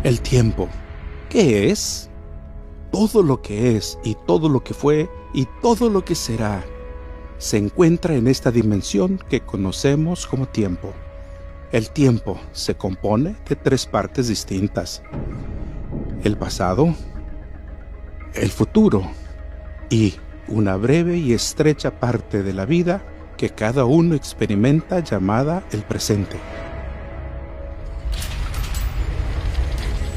El tiempo, ¿qué es? Todo lo que es y todo lo que fue y todo lo que será se encuentra en esta dimensión que conocemos como tiempo. El tiempo se compone de tres partes distintas: el pasado, el futuro y una breve y estrecha parte de la vida que cada uno experimenta llamada el presente.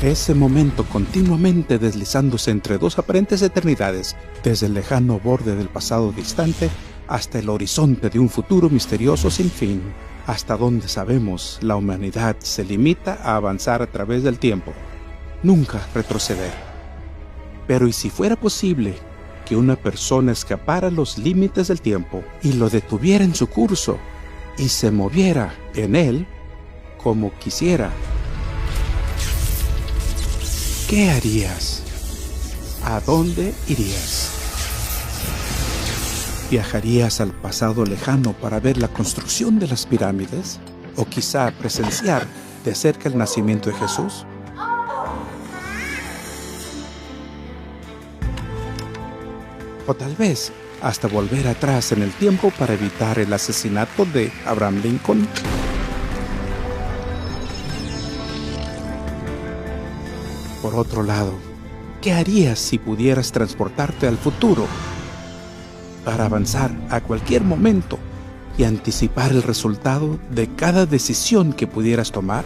Ese momento continuamente deslizándose entre dos aparentes eternidades, desde el lejano borde del pasado distante hasta el horizonte de un futuro misterioso sin fin. Hasta donde sabemos, la humanidad se limita a avanzar a través del tiempo, nunca retroceder. Pero ¿y si fuera posible que una persona escapara los límites del tiempo y lo detuviera en su curso y se moviera en él como quisiera? ¿Qué harías? ¿A dónde irías? ¿Viajarías al pasado lejano para ver la construcción de las pirámides? ¿O quizá presenciar de cerca el nacimiento de Jesús? O tal vez hasta volver atrás en el tiempo para evitar el asesinato de Abraham Lincoln. Por otro lado, ¿qué harías si pudieras transportarte al futuro para avanzar a cualquier momento y anticipar el resultado de cada decisión que pudieras tomar?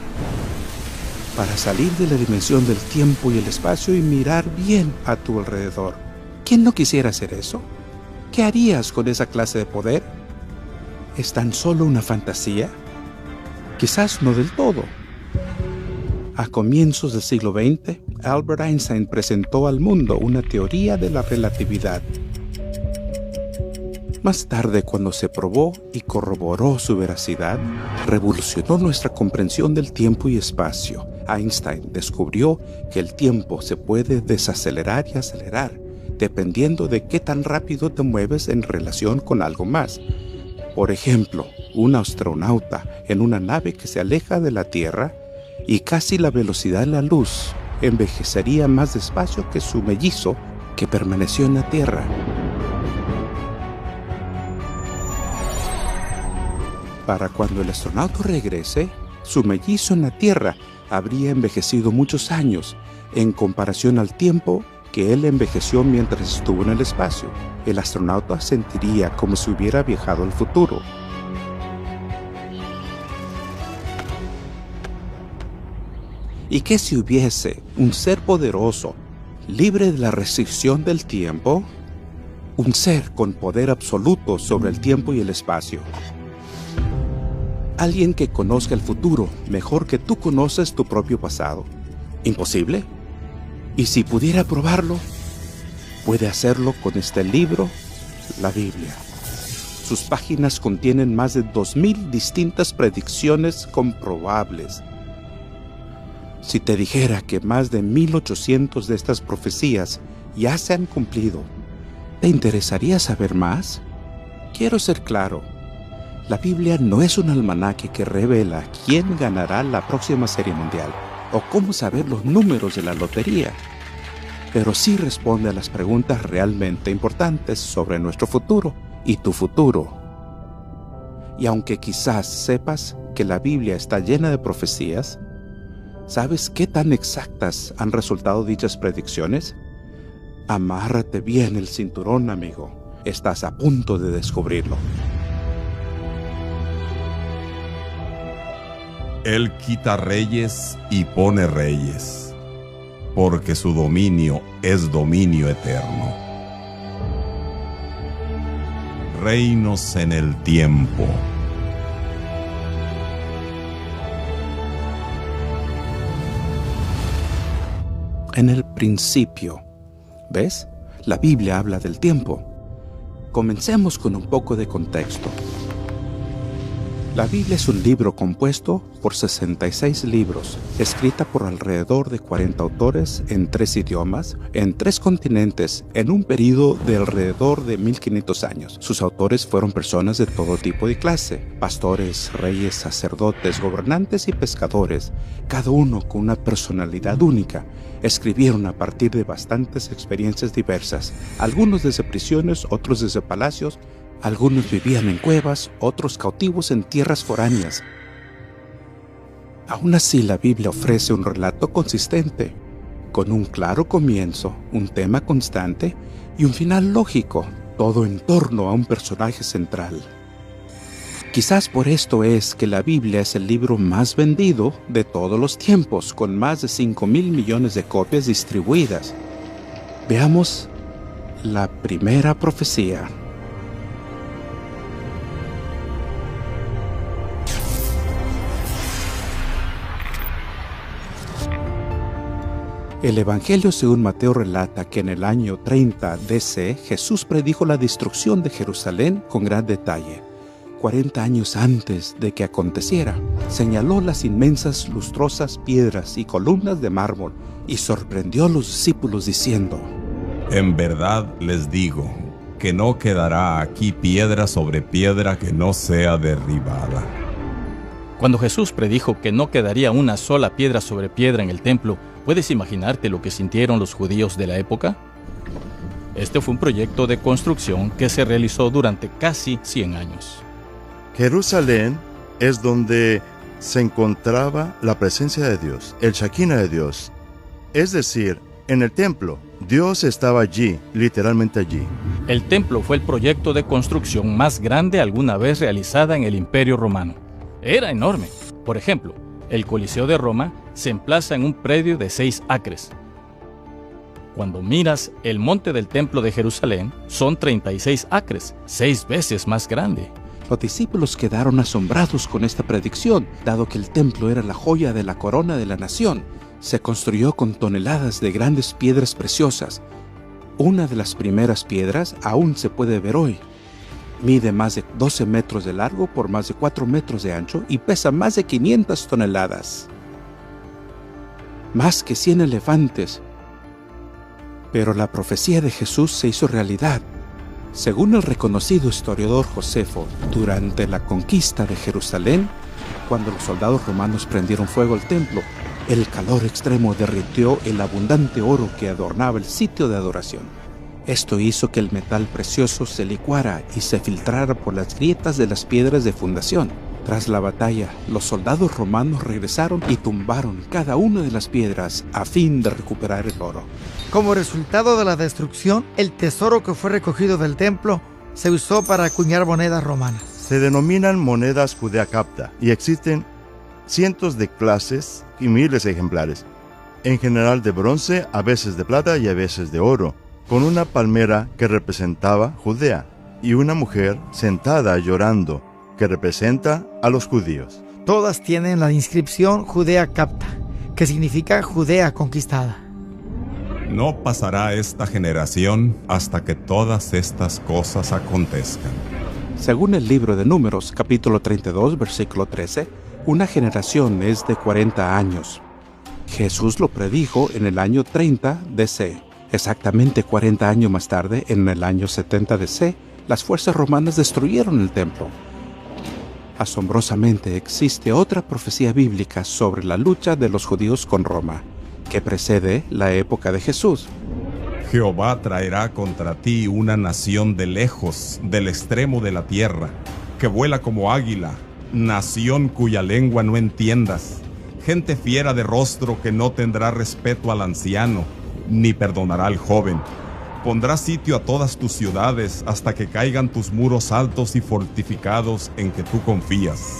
Para salir de la dimensión del tiempo y el espacio y mirar bien a tu alrededor. ¿Quién no quisiera hacer eso? ¿Qué harías con esa clase de poder? ¿Es tan solo una fantasía? Quizás no del todo. A comienzos del siglo XX, Albert Einstein presentó al mundo una teoría de la relatividad. Más tarde, cuando se probó y corroboró su veracidad, revolucionó nuestra comprensión del tiempo y espacio. Einstein descubrió que el tiempo se puede desacelerar y acelerar, dependiendo de qué tan rápido te mueves en relación con algo más. Por ejemplo, un astronauta en una nave que se aleja de la Tierra y casi la velocidad de la luz envejecería más despacio que su mellizo que permaneció en la Tierra. Para cuando el astronauta regrese, su mellizo en la Tierra habría envejecido muchos años en comparación al tiempo que él envejeció mientras estuvo en el espacio. El astronauta sentiría como si hubiera viajado al futuro. ¿Y qué si hubiese un ser poderoso, libre de la restricción del tiempo? Un ser con poder absoluto sobre el tiempo y el espacio. Alguien que conozca el futuro mejor que tú conoces tu propio pasado. ¿Imposible? Y si pudiera probarlo, puede hacerlo con este libro, la Biblia. Sus páginas contienen más de 2000 distintas predicciones comprobables. Si te dijera que más de 1800 de estas profecías ya se han cumplido, ¿te interesaría saber más? Quiero ser claro, la Biblia no es un almanaque que revela quién ganará la próxima Serie Mundial o cómo saber los números de la lotería, pero sí responde a las preguntas realmente importantes sobre nuestro futuro y tu futuro. Y aunque quizás sepas que la Biblia está llena de profecías, ¿sabes qué tan exactas han resultado dichas predicciones? Amárrate bien el cinturón, amigo. Estás a punto de descubrirlo. Él quita reyes y pone reyes, porque su dominio es dominio eterno. Reinos en el tiempo. En el principio. ¿Ves? La Biblia habla del tiempo. Comencemos con un poco de contexto. La Biblia es un libro compuesto por 66 libros, escrita por alrededor de 40 autores en 3 idiomas, en 3 continentes, en un período de alrededor de 1500 años. Sus autores fueron personas de todo tipo y clase, pastores, reyes, sacerdotes, gobernantes y pescadores, cada uno con una personalidad única. Escribieron a partir de bastantes experiencias diversas, algunos desde prisiones, otros desde palacios. Algunos vivían en cuevas, otros cautivos en tierras foráneas. Aún así, la Biblia ofrece un relato consistente, con un claro comienzo, un tema constante y un final lógico, todo en torno a un personaje central. Quizás por esto es que la Biblia es el libro más vendido de todos los tiempos, con más de 5,000 millones de copias distribuidas. Veamos la primera profecía. El Evangelio según Mateo relata que en el año 30 DC Jesús predijo la destrucción de Jerusalén con gran detalle. 40 años antes de que aconteciera, señaló las inmensas lustrosas piedras y columnas de mármol y sorprendió a los discípulos diciendo: En verdad les digo que no quedará aquí piedra sobre piedra que no sea derribada. Cuando Jesús predijo que no quedaría una sola piedra sobre piedra en el templo, ¿puedes imaginarte lo que sintieron los judíos de la época? Este fue un proyecto de construcción que se realizó durante casi 100 años. Jerusalén es donde se encontraba la presencia de Dios, el Shekinah de Dios. Es decir, en el templo, Dios estaba allí, literalmente allí. El templo fue el proyecto de construcción más grande alguna vez realizada en el Imperio Romano. Era enorme. Por ejemplo, el Coliseo de Roma se emplaza en un predio de 6 acres. Cuando miras el monte del Templo de Jerusalén, son 36 acres, 6 veces más grande. Los discípulos quedaron asombrados con esta predicción, dado que el templo era la joya de la corona de la nación. Se construyó con toneladas de grandes piedras preciosas. Una de las primeras piedras aún se puede ver hoy. Mide más de 12 metros de largo por más de 4 metros de ancho y pesa más de 500 toneladas. Más que 100 elefantes. Pero la profecía de Jesús se hizo realidad. Según el reconocido historiador Josefo, durante la conquista de Jerusalén, cuando los soldados romanos prendieron fuego al templo, el calor extremo derritió el abundante oro que adornaba el sitio de adoración. Esto hizo que el metal precioso se licuara y se filtrara por las grietas de las piedras de fundación. Tras la batalla, los soldados romanos regresaron y tumbaron cada una de las piedras a fin de recuperar el oro. Como resultado de la destrucción, el tesoro que fue recogido del templo se usó para acuñar monedas romanas. Se denominan monedas Judea Capta y existen cientos de clases y miles de ejemplares, en general de bronce, a veces de plata y a veces de oro, con una palmera que representaba Judea y una mujer sentada llorando que representa a los judíos. Todas tienen la inscripción Judea Capta, que significa Judea conquistada. No pasará esta generación hasta que todas estas cosas acontezcan. Según el libro de Números, capítulo 32, versículo 13, una generación es de 40 años. Jesús lo predijo en el año 30 DC. Exactamente 40 años más tarde, en el año 70 DC, las fuerzas romanas destruyeron el templo. Asombrosamente existe otra profecía bíblica sobre la lucha de los judíos con Roma, que precede la época de Jesús. Jehová traerá contra ti una nación de lejos, del extremo de la tierra, que vuela como águila, nación cuya lengua no entiendas, gente fiera de rostro que no tendrá respeto al anciano, ni perdonará al joven. Pondrá sitio a todas tus ciudades hasta que caigan tus muros altos y fortificados en que tú confías.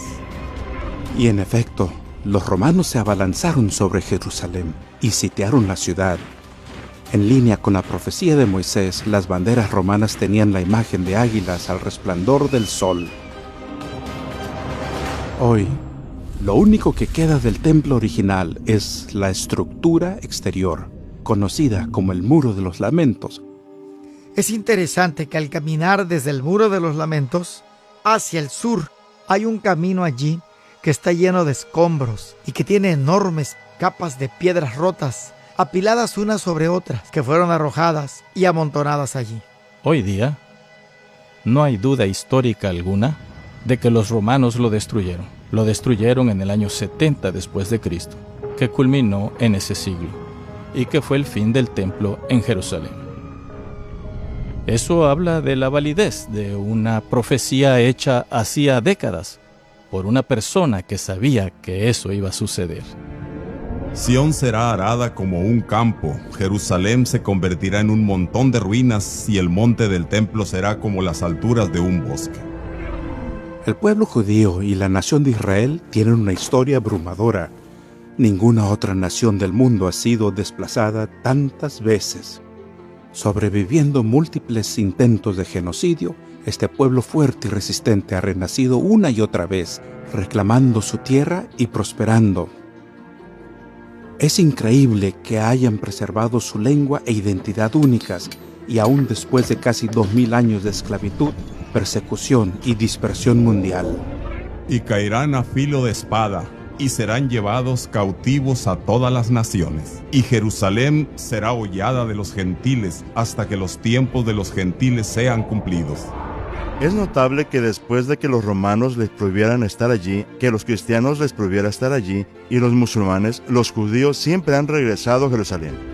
Y en efecto, los romanos se abalanzaron sobre Jerusalén y sitiaron la ciudad. En línea con la profecía de Moisés, las banderas romanas tenían la imagen de águilas al resplandor del sol. Hoy, lo único que queda del templo original es la estructura exterior, conocida como el Muro de los Lamentos. Es interesante que al caminar desde el Muro de los Lamentos hacia el sur, Hay un camino allí que está lleno de escombros y que tiene enormes capas de piedras rotas, apiladas unas sobre otras, que fueron arrojadas y amontonadas allí. Hoy día, no hay duda histórica alguna de que los romanos lo destruyeron. Lo destruyeron en el año 70 después de Cristo, que culminó en ese siglo, y que fue el fin del templo en Jerusalén. Eso habla de la validez de una profecía hecha hacía décadas por una persona que sabía que eso iba a suceder. Sión será arada como un campo, Jerusalén se convertirá en un montón de ruinas y el monte del templo será como las alturas de un bosque. El pueblo judío y la nación de Israel tienen una historia abrumadora. Ninguna otra nación del mundo ha sido desplazada tantas veces. Sobreviviendo múltiples intentos de genocidio, este pueblo fuerte y resistente ha renacido una y otra vez, reclamando su tierra y prosperando. Es increíble que hayan preservado su lengua e identidad únicas, y aún después de casi 2000 años de esclavitud, persecución y dispersión mundial. Y caerán a filo de espada, y serán llevados cautivos a todas las naciones. Y Jerusalén será hollada de los gentiles, hasta que los tiempos de los gentiles sean cumplidos. Es notable que después de que los romanos les prohibieran estar allí, que los cristianos les prohibiera estar allí, y los musulmanes, los judíos siempre han regresado a Jerusalén.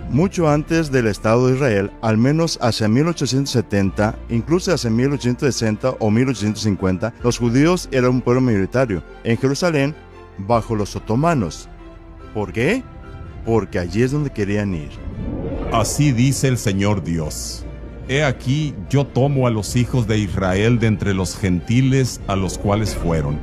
Mucho antes del Estado de Israel, al menos hacia 1870, incluso hacia 1860 o 1850, los judíos eran un pueblo minoritario en Jerusalén bajo los otomanos. ¿Por qué? Porque allí es donde querían ir. Así dice el Señor Dios: He aquí, yo tomo a los hijos de Israel de entre los gentiles a los cuales fueron,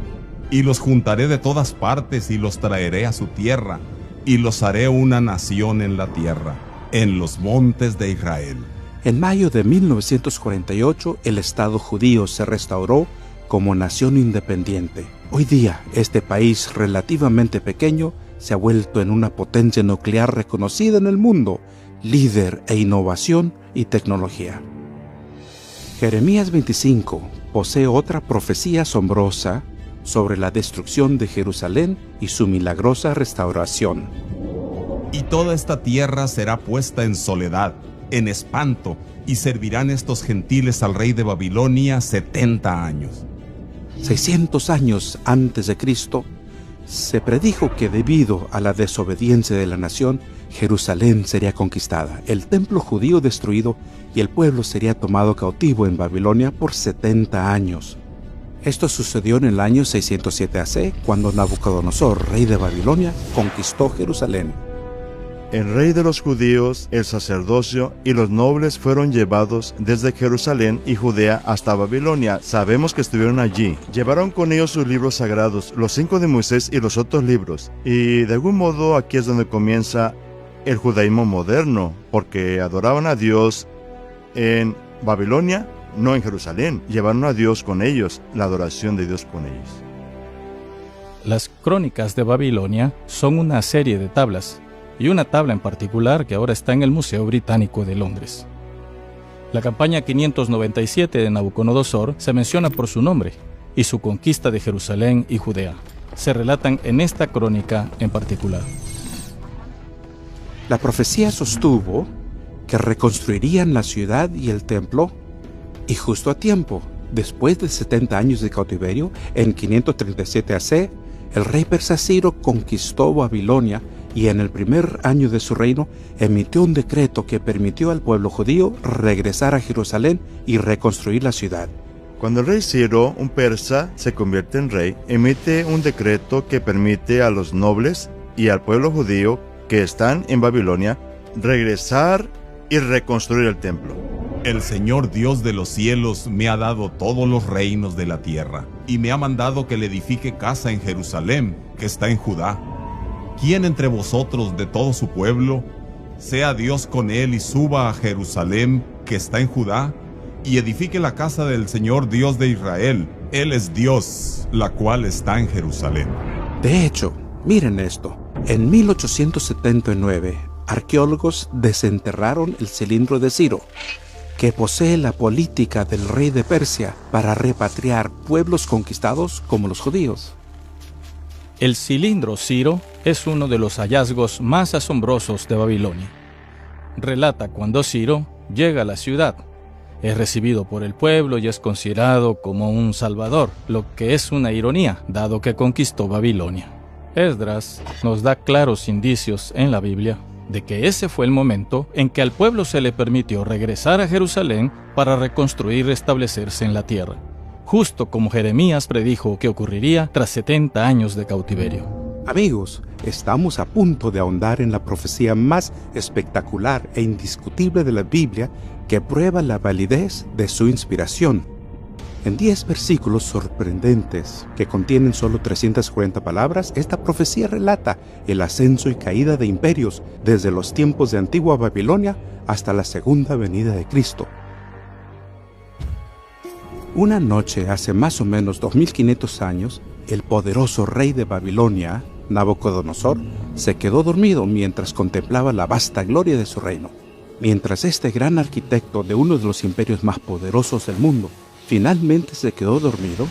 y los juntaré de todas partes y los traeré a su tierra, y los haré una nación en la tierra, en los montes de Israel. En mayo de 1948, el Estado judío se restauró como nación independiente. Hoy día, este país relativamente pequeño se ha vuelto en una potencia nuclear reconocida en el mundo, líder en innovación y tecnología. Jeremías 25 posee otra profecía asombrosa sobre la destrucción de Jerusalén y su milagrosa restauración. Y toda esta tierra será puesta en soledad, en espanto, y servirán estos gentiles al rey de Babilonia 70 años. 600 años antes de Cristo, se predijo que debido a la desobediencia de la nación, Jerusalén sería conquistada, el templo judío destruido y el pueblo sería tomado cautivo en Babilonia por 70 años. Esto sucedió en el año 607 AC, cuando Nabucodonosor, rey de Babilonia, conquistó Jerusalén. El rey de los judíos, el sacerdocio y los nobles fueron llevados desde Jerusalén y Judea hasta Babilonia. Sabemos que estuvieron allí. Llevaron con ellos sus libros sagrados, los 5 de Moisés y los otros libros. Y de algún modo aquí es donde comienza el judaísmo moderno, porque adoraban a Dios en Babilonia, no en Jerusalén. Llevaron a Dios con ellos, la adoración de Dios con ellos. Las crónicas de Babilonia son una serie de tablas, y una tabla en particular que ahora está en el Museo Británico de Londres. La campaña 597 de Nabucodonosor se menciona por su nombre, y su conquista de Jerusalén y Judea se relatan en esta crónica en particular. La profecía sostuvo que reconstruirían la ciudad y el templo, y justo a tiempo, después de 70 años de cautiverio, en 537 AC, el rey persa Ciro conquistó Babilonia y en el primer año de su reino emitió un decreto que permitió al pueblo judío regresar a Jerusalén y reconstruir la ciudad. Cuando el rey Ciro, un persa, se convierte en rey, emite un decreto que permite a los nobles y al pueblo judío que están en Babilonia regresar y reconstruir el templo. El Señor Dios de los cielos me ha dado todos los reinos de la tierra, y me ha mandado que le edifique casa en Jerusalén, que está en Judá. ¿Quién entre vosotros de todo su pueblo sea Dios con él y suba a Jerusalén, que está en Judá, y edifique la casa del Señor Dios de Israel? Él es Dios, la cual está en Jerusalén. De hecho, miren esto. En 1879, arqueólogos desenterraron el cilindro de Ciro. que posee la política del rey de Persia para repatriar pueblos conquistados como los judíos. El cilindro Ciro es uno de los hallazgos más asombrosos de Babilonia. Relata cuando Ciro llega a la ciudad. Es recibido por el pueblo y es considerado como un salvador, lo que es una ironía, dado que conquistó Babilonia. Esdras nos da claros indicios en la Biblia de que ese fue el momento en que al pueblo se le permitió regresar a Jerusalén para reconstruir y restablecerse en la tierra, justo como Jeremías predijo que ocurriría tras 70 años de cautiverio. Amigos, estamos a punto de ahondar en la profecía más espectacular e indiscutible de la Biblia que prueba la validez de su inspiración. En 10 versículos sorprendentes que contienen solo 340 palabras, esta profecía relata el ascenso y caída de imperios desde los tiempos de antigua Babilonia hasta la segunda venida de Cristo. Una noche hace más o menos 2500 años, el poderoso rey de Babilonia, Nabucodonosor, se quedó dormido mientras contemplaba la vasta gloria de su reino. Mientras este gran arquitecto de uno de los imperios más poderosos del mundo finalmente se quedó dormido,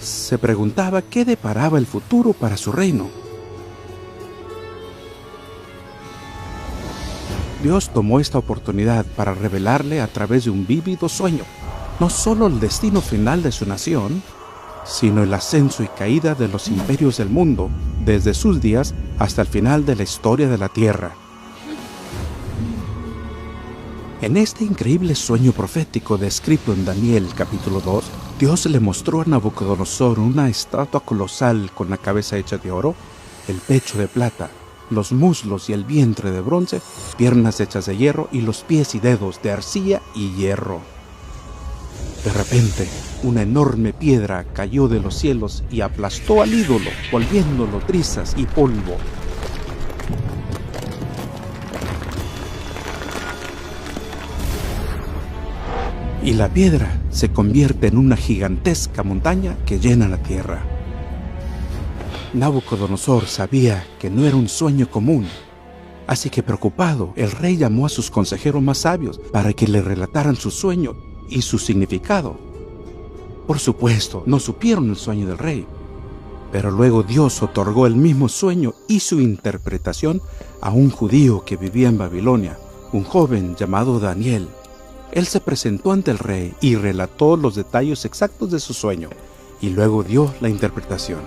se preguntaba qué deparaba el futuro para su reino. Dios tomó esta oportunidad para revelarle a través de un vívido sueño, no solo el destino final de su nación, sino el ascenso y caída de los imperios del mundo, desde sus días hasta el final de la historia de la tierra. En este increíble sueño profético descrito en Daniel capítulo 2, Dios le mostró a Nabucodonosor una estatua colosal con la cabeza hecha de oro, el pecho de plata, los muslos y el vientre de bronce, piernas hechas de hierro y los pies y dedos de arcilla y hierro. De repente, una enorme piedra cayó de los cielos y aplastó al ídolo, volviéndolo trizas y polvo. Y la piedra se convierte en una gigantesca montaña que llena la tierra. Nabucodonosor sabía que no era un sueño común, así que preocupado, el rey llamó a sus consejeros más sabios para que le relataran su sueño y su significado. Por supuesto, no supieron el sueño del rey, pero luego Dios otorgó el mismo sueño y su interpretación a un judío que vivía en Babilonia, un joven llamado Daniel. Él se presentó ante el rey y relató los detalles exactos de su sueño, y luego dio la interpretación.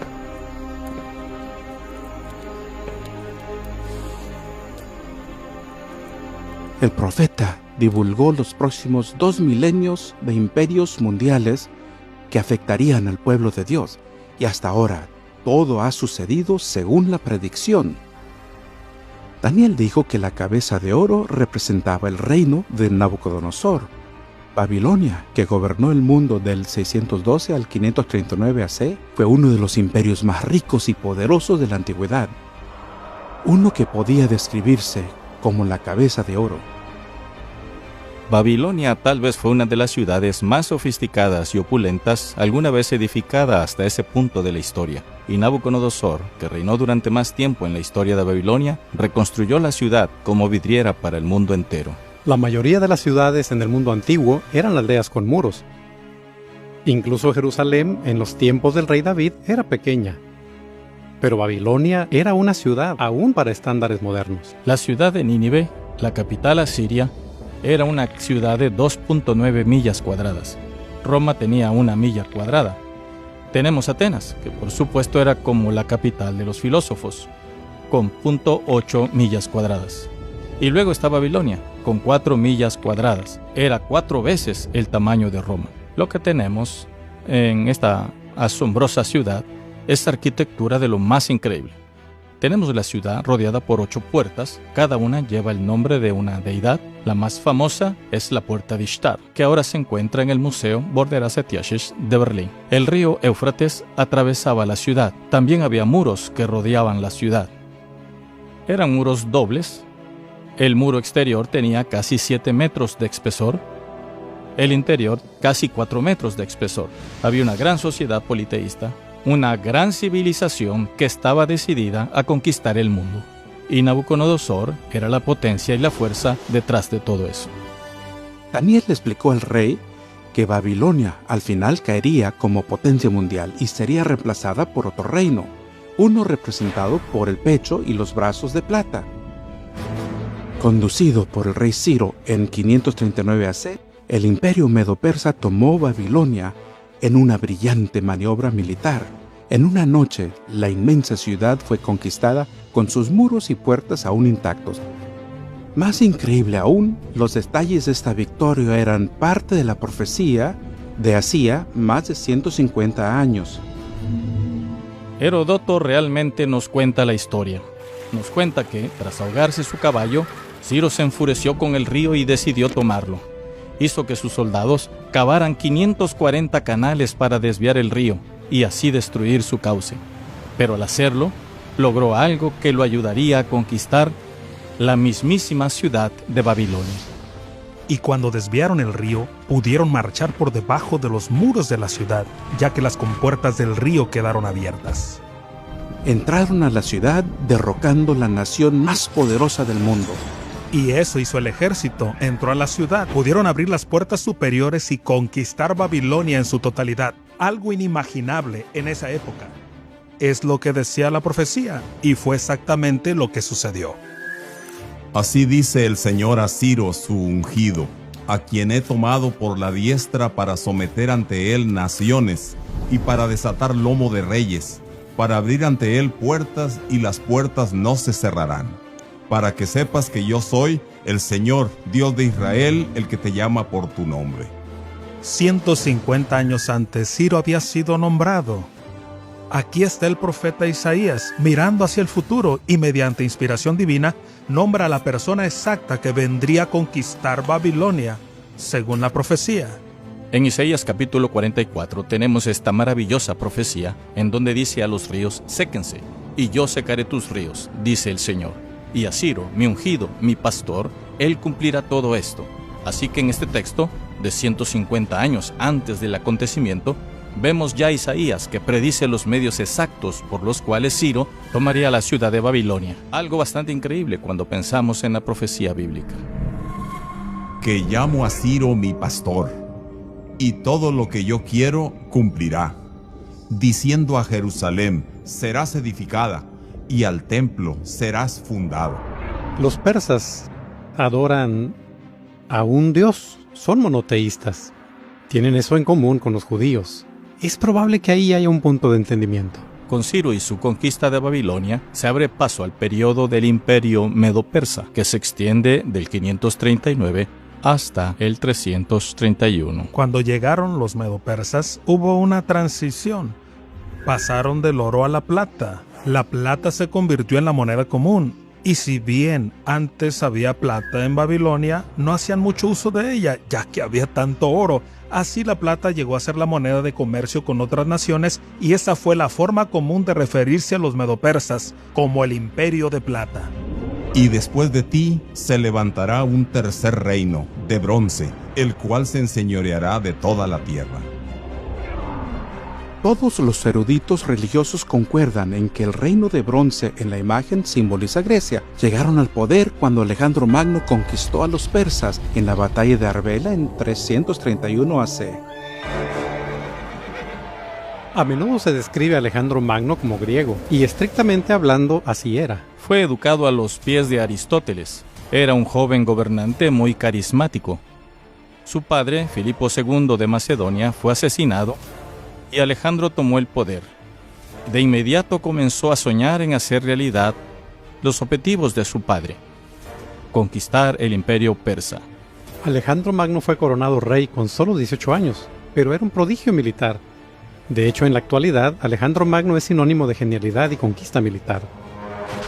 El profeta divulgó los próximos 2 milenios de imperios mundiales que afectarían al pueblo de Dios, y hasta ahora todo ha sucedido según la predicción. Daniel dijo que la cabeza de oro representaba el reino de Nabucodonosor. Babilonia, que gobernó el mundo del 612 al 539 AC, fue uno de los imperios más ricos y poderosos de la antigüedad, uno que podía describirse como la cabeza de oro. Babilonia tal vez fue una de las ciudades más sofisticadas y opulentas alguna vez edificada hasta ese punto de la historia. Y Nabucodonosor, que reinó durante más tiempo en la historia de Babilonia, reconstruyó la ciudad como vidriera para el mundo entero. La mayoría de las ciudades en el mundo antiguo eran aldeas con muros. Incluso Jerusalén, en los tiempos del rey David, era pequeña. Pero Babilonia era una ciudad aún para estándares modernos. La ciudad de Nínive, la capital asiria, era una ciudad de 2.9 millas cuadradas. Roma tenía 1 milla cuadrada. Tenemos Atenas, que por supuesto era como la capital de los filósofos, con 0.8 millas cuadradas. Y luego está Babilonia, con 4 millas cuadradas. Era 4 veces el tamaño de Roma. Lo que tenemos en esta asombrosa ciudad es arquitectura de lo más increíble. Tenemos la ciudad rodeada por 8 puertas, cada una lleva el nombre de una deidad. La más famosa es la Puerta de Ishtar, que ahora se encuentra en el Museo Borderas-Etiasches de Berlín. El río Éufrates atravesaba la ciudad. También había muros que rodeaban la ciudad. Eran muros dobles. El muro exterior tenía casi 7 metros de espesor. El interior casi 4 metros de espesor. Había una gran sociedad politeísta, una gran civilización que estaba decidida a conquistar el mundo. Y Nabucodonosor era la potencia y la fuerza detrás de todo eso. Daniel le explicó al rey que Babilonia al final caería como potencia mundial y sería reemplazada por otro reino, uno representado por el pecho y los brazos de plata. Conducido por el rey Ciro en 539 AC, el imperio medo-persa tomó Babilonia en una brillante maniobra militar. En una noche, la inmensa ciudad fue conquistada con sus muros y puertas aún intactos. Más increíble aún, los detalles de esta victoria eran parte de la profecía de hacía más de 150 años. Heródoto realmente nos cuenta la historia. Nos cuenta que, tras ahogarse su caballo, Ciro se enfureció con el río y decidió tomarlo. Hizo que sus soldados cavaran 540 canales para desviar el río y así destruir su cauce. Pero al hacerlo, logró algo que lo ayudaría a conquistar la mismísima ciudad de Babilonia. Y cuando desviaron el río, pudieron marchar por debajo de los muros de la ciudad, ya que las compuertas del río quedaron abiertas. Entraron a la ciudad derrocando la nación más poderosa del mundo. Y eso hizo el ejército, entró a la ciudad, pudieron abrir las puertas superiores y conquistar Babilonia en su totalidad, algo inimaginable en esa época. Es lo que decía la profecía, y fue exactamente lo que sucedió. Así dice el Señor a Ciro, su ungido, a quien he tomado por la diestra para someter ante él naciones y para desatar lomo de reyes, para abrir ante él puertas y las puertas no se cerrarán, para que sepas que yo soy el Señor, Dios de Israel, el que te llama por tu nombre. 150 años antes, Ciro había sido nombrado. Aquí está el profeta Isaías, mirando hacia el futuro y mediante inspiración divina, nombra a la persona exacta que vendría a conquistar Babilonia, según la profecía. En Isaías capítulo 44 tenemos esta maravillosa profecía en donde dice a los ríos, séquense, y yo secaré tus ríos, dice el Señor. Y a Ciro, mi ungido, mi pastor, él cumplirá todo esto. Así que en este texto, de 150 años antes del acontecimiento, vemos ya a Isaías que predice los medios exactos por los cuales Ciro tomaría la ciudad de Babilonia. Algo bastante increíble cuando pensamos en la profecía bíblica. Que llamo a Ciro mi pastor, y todo lo que yo quiero cumplirá, diciendo a Jerusalén, serás edificada, y al templo serás fundado. Los persas adoran a un dios, son monoteístas. Tienen eso en común con los judíos. Es probable que ahí haya un punto de entendimiento. Con Ciro y su conquista de Babilonia, se abre paso al periodo del imperio medo-persa, que se extiende del 539 hasta el 331. Cuando llegaron los medo-persas, hubo una transición. Pasaron del oro a la plata. La plata se convirtió en la moneda común. Y si bien antes había plata en Babilonia, no hacían mucho uso de ella, ya que había tanto oro. Así la plata llegó a ser la moneda de comercio con otras naciones y esa fue la forma común de referirse a los medo-persas, como el imperio de plata. Y después de ti se levantará un tercer reino, de bronce, el cual se enseñoreará de toda la tierra. Todos los eruditos religiosos concuerdan en que el reino de bronce en la imagen simboliza Grecia. Llegaron al poder cuando Alejandro Magno conquistó a los persas en la batalla de Arbela en 331 AC. A menudo se describe a Alejandro Magno como griego, y estrictamente hablando así era. Fue educado a los pies de Aristóteles. Era un joven gobernante muy carismático. Su padre, Filipo II de Macedonia, fue asesinado y Alejandro tomó el poder. De inmediato comenzó a soñar en hacer realidad los objetivos de su padre: conquistar el imperio persa. Alejandro Magno fue coronado rey con solo 18 años, pero era un prodigio militar. De hecho, en la actualidad, Alejandro Magno es sinónimo de genialidad y conquista militar.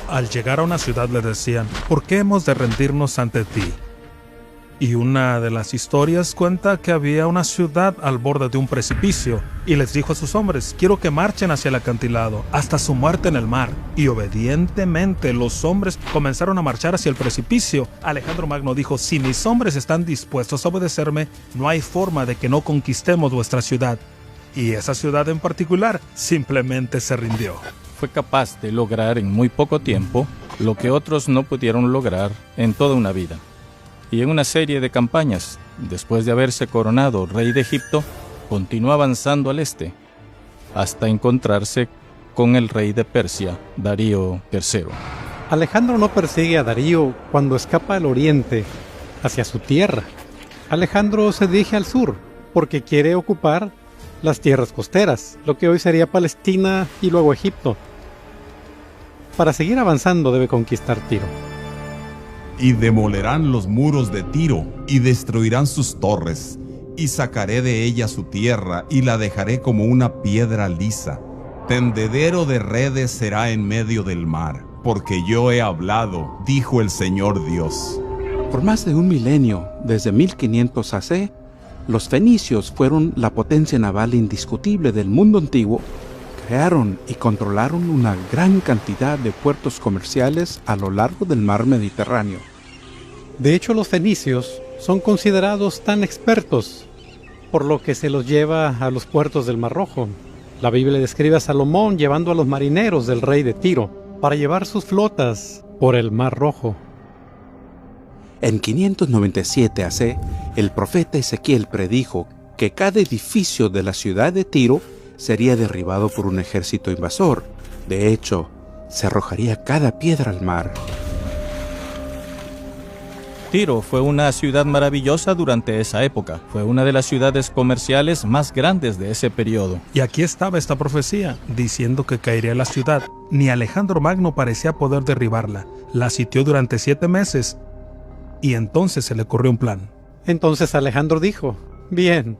Al llegar a una ciudad le decían, ¿por qué hemos de rendirnos ante ti? Y una de las historias cuenta que había una ciudad al borde de un precipicio y les dijo a sus hombres, quiero que marchen hacia el acantilado, hasta su muerte en el mar. Y obedientemente los hombres comenzaron a marchar hacia el precipicio. Alejandro Magno dijo, si mis hombres están dispuestos a obedecerme, no hay forma de que no conquistemos vuestra ciudad. Y esa ciudad en particular simplemente se rindió. Fue capaz de lograr en muy poco tiempo lo que otros no pudieron lograr en toda una vida. Y en una serie de campañas después de haberse coronado rey de Egipto, continuó avanzando al este, hasta encontrarse con el rey de Persia, Darío III. Alejandro no persigue a Darío cuando escapa al oriente, hacia su tierra. Alejandro se dirige al sur, porque quiere ocupar las tierras costeras, lo que hoy sería Palestina y luego Egipto. Para seguir avanzando debe conquistar Tiro. Y demolerán los muros de Tiro, y destruirán sus torres, y sacaré de ella su tierra, y la dejaré como una piedra lisa. Tendedero de redes será en medio del mar, porque yo he hablado, dijo el Señor Dios. Por más de un milenio, desde 1500 AC, los fenicios fueron la potencia naval indiscutible del mundo antiguo. Crearon y controlaron una gran cantidad de puertos comerciales a lo largo del mar Mediterráneo. De hecho, los fenicios son considerados tan expertos, por lo que se los lleva a los puertos del Mar Rojo. La Biblia describe a Salomón llevando a los marineros del rey de Tiro para llevar sus flotas por el Mar Rojo. En 597 AC, el profeta Ezequiel predijo que cada edificio de la ciudad de Tiro sería derribado por un ejército invasor. De hecho, se arrojaría cada piedra al mar. Tiro fue una ciudad maravillosa durante esa época. Fue una de las ciudades comerciales más grandes de ese periodo. Y aquí estaba esta profecía, diciendo que caería la ciudad. Ni Alejandro Magno parecía poder derribarla. La sitió durante 7 meses. Y entonces se le ocurrió un plan. Entonces Alejandro dijo, bien,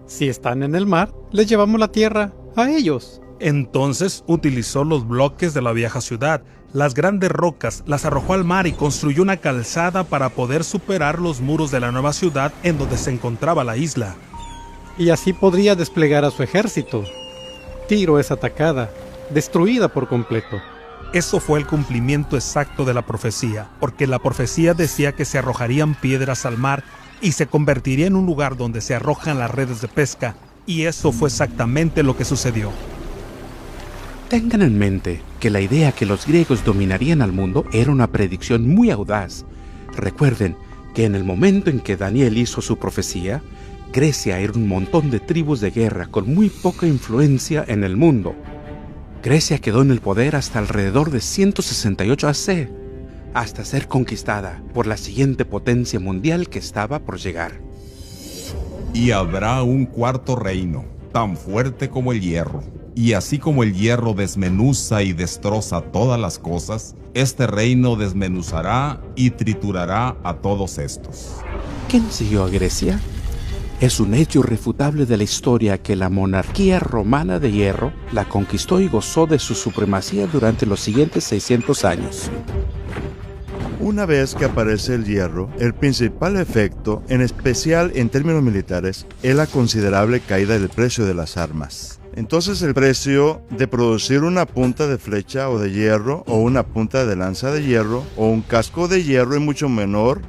si están en el mar, les llevamos la tierra a ellos. Entonces utilizó los bloques de la vieja ciudad, las grandes rocas, las arrojó al mar y construyó una calzada para poder superar los muros de la nueva ciudad en donde se encontraba la isla. Y así podría desplegar a su ejército. Tiro es atacada, destruida por completo. Eso fue el cumplimiento exacto de la profecía, porque la profecía decía que se arrojarían piedras al mar y se convertiría en un lugar donde se arrojan las redes de pesca, y eso fue exactamente lo que sucedió. Tengan en mente que la idea que los griegos dominarían al mundo era una predicción muy audaz. Recuerden que en el momento en que Daniel hizo su profecía, Grecia era un montón de tribus de guerra con muy poca influencia en el mundo. Grecia quedó en el poder hasta alrededor de 168 AC, hasta ser conquistada por la siguiente potencia mundial que estaba por llegar. Y habrá un cuarto reino, tan fuerte como el hierro. Y así como el hierro desmenuza y destroza todas las cosas, este reino desmenuzará y triturará a todos estos. ¿Quién siguió a Grecia? Es un hecho irrefutable de la historia que la monarquía romana de hierro la conquistó y gozó de su supremacía durante los siguientes 600 años. Una vez que aparece el hierro, el principal efecto, en especial en términos militares, es la considerable caída del precio de las armas. Entonces el precio de producir una punta de flecha o de hierro, o una punta de lanza de hierro, o un casco de hierro es mucho menor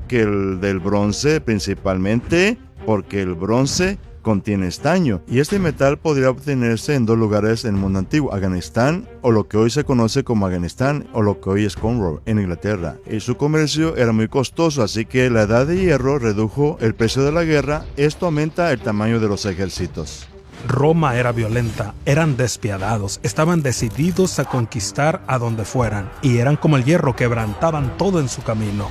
que el del bronce, principalmente porque el bronce contiene estaño, y este metal podría obtenerse en 2 lugares en el mundo antiguo: Afganistán, o lo que hoy se conoce como Afganistán, o lo que hoy es Cornwall, en Inglaterra. Y su comercio era muy costoso, así que la edad de hierro redujo el precio de la guerra. Esto aumenta el tamaño de los ejércitos. Roma era violenta, eran despiadados, estaban decididos a conquistar a donde fueran, y eran como el hierro, quebrantaban todo en su camino.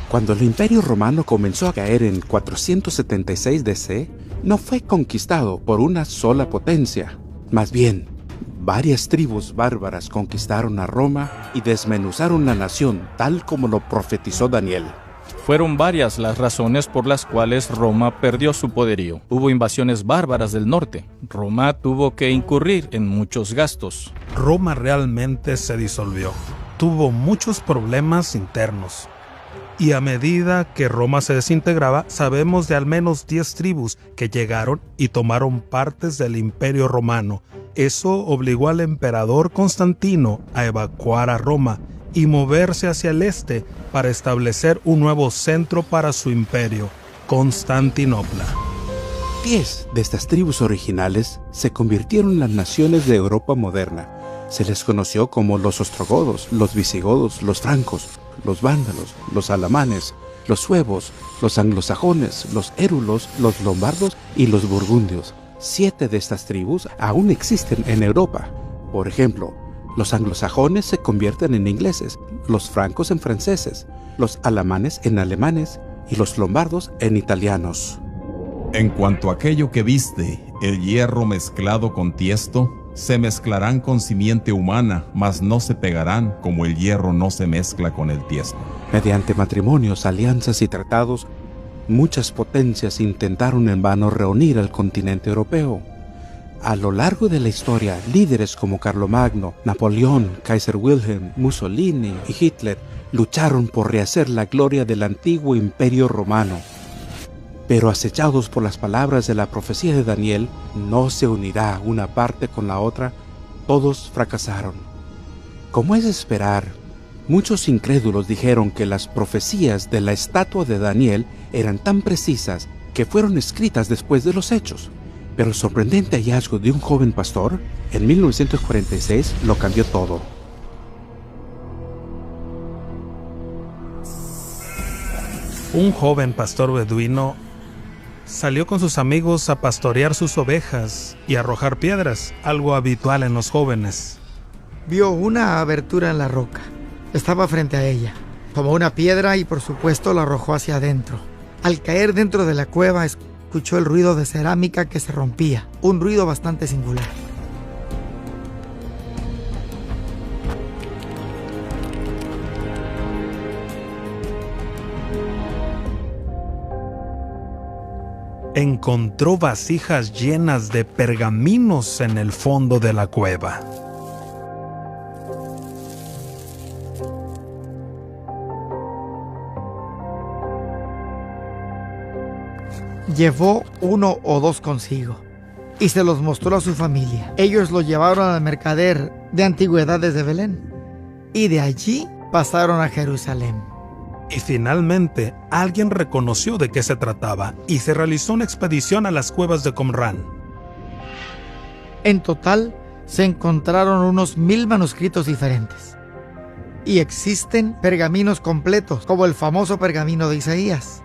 Cuando el Imperio Romano comenzó a caer en 476 DC, no fue conquistado por una sola potencia. Más bien, varias tribus bárbaras conquistaron a Roma y desmenuzaron la nación, tal como lo profetizó Daniel. Fueron varias las razones por las cuales Roma perdió su poderío. Hubo invasiones bárbaras del norte. Roma tuvo que incurrir en muchos gastos. Roma realmente se disolvió. Tuvo muchos problemas internos. Y a medida que Roma se desintegraba, sabemos de al menos 10 tribus que llegaron y tomaron partes del Imperio Romano. Eso obligó al emperador Constantino a evacuar a Roma y moverse hacia el este para establecer un nuevo centro para su imperio, Constantinopla. 10 de estas tribus originales se convirtieron en las naciones de Europa moderna. Se les conoció como los ostrogodos, los visigodos, los francos, los vándalos, los alamanes, los suevos, los anglosajones, los érulos, los lombardos y los burgundios. 7 de estas tribus aún existen en Europa. Por ejemplo, los anglosajones se convierten en ingleses, los francos en franceses, los alamanes en alemanes y los lombardos en italianos. En cuanto a aquello que viste, el hierro mezclado con tiesto, se mezclarán con simiente humana, mas no se pegarán como el hierro no se mezcla con el tiesto. Mediante matrimonios, alianzas y tratados, muchas potencias intentaron en vano reunir al continente europeo. A lo largo de la historia, líderes como Carlomagno, Napoleón, Kaiser Wilhelm, Mussolini y Hitler lucharon por rehacer la gloria del antiguo imperio romano. Pero acechados por las palabras de la profecía de Daniel, no se unirá una parte con la otra, todos fracasaron. Como es de esperar, muchos incrédulos dijeron que las profecías de la estatua de Daniel eran tan precisas que fueron escritas después de los hechos. Pero el sorprendente hallazgo de un joven pastor, en 1946, lo cambió todo. Un joven pastor beduino salió con sus amigos a pastorear sus ovejas y arrojar piedras, algo habitual en los jóvenes. Vio una abertura en la roca. Estaba frente a ella. Tomó una piedra y por supuesto la arrojó hacia adentro. Al caer dentro de la cueva, escuchó el ruido de cerámica que se rompía, un ruido bastante singular. Encontró vasijas llenas de pergaminos en el fondo de la cueva. Llevó 1 o 2 consigo y se los mostró a su familia. Ellos lo llevaron al mercader de antigüedades de Belén y de allí pasaron a Jerusalén. Y finalmente, alguien reconoció de qué se trataba y se realizó una expedición a las cuevas de Qumrán. En total, se encontraron unos 1000 manuscritos diferentes. Y existen pergaminos completos, como el famoso pergamino de Isaías.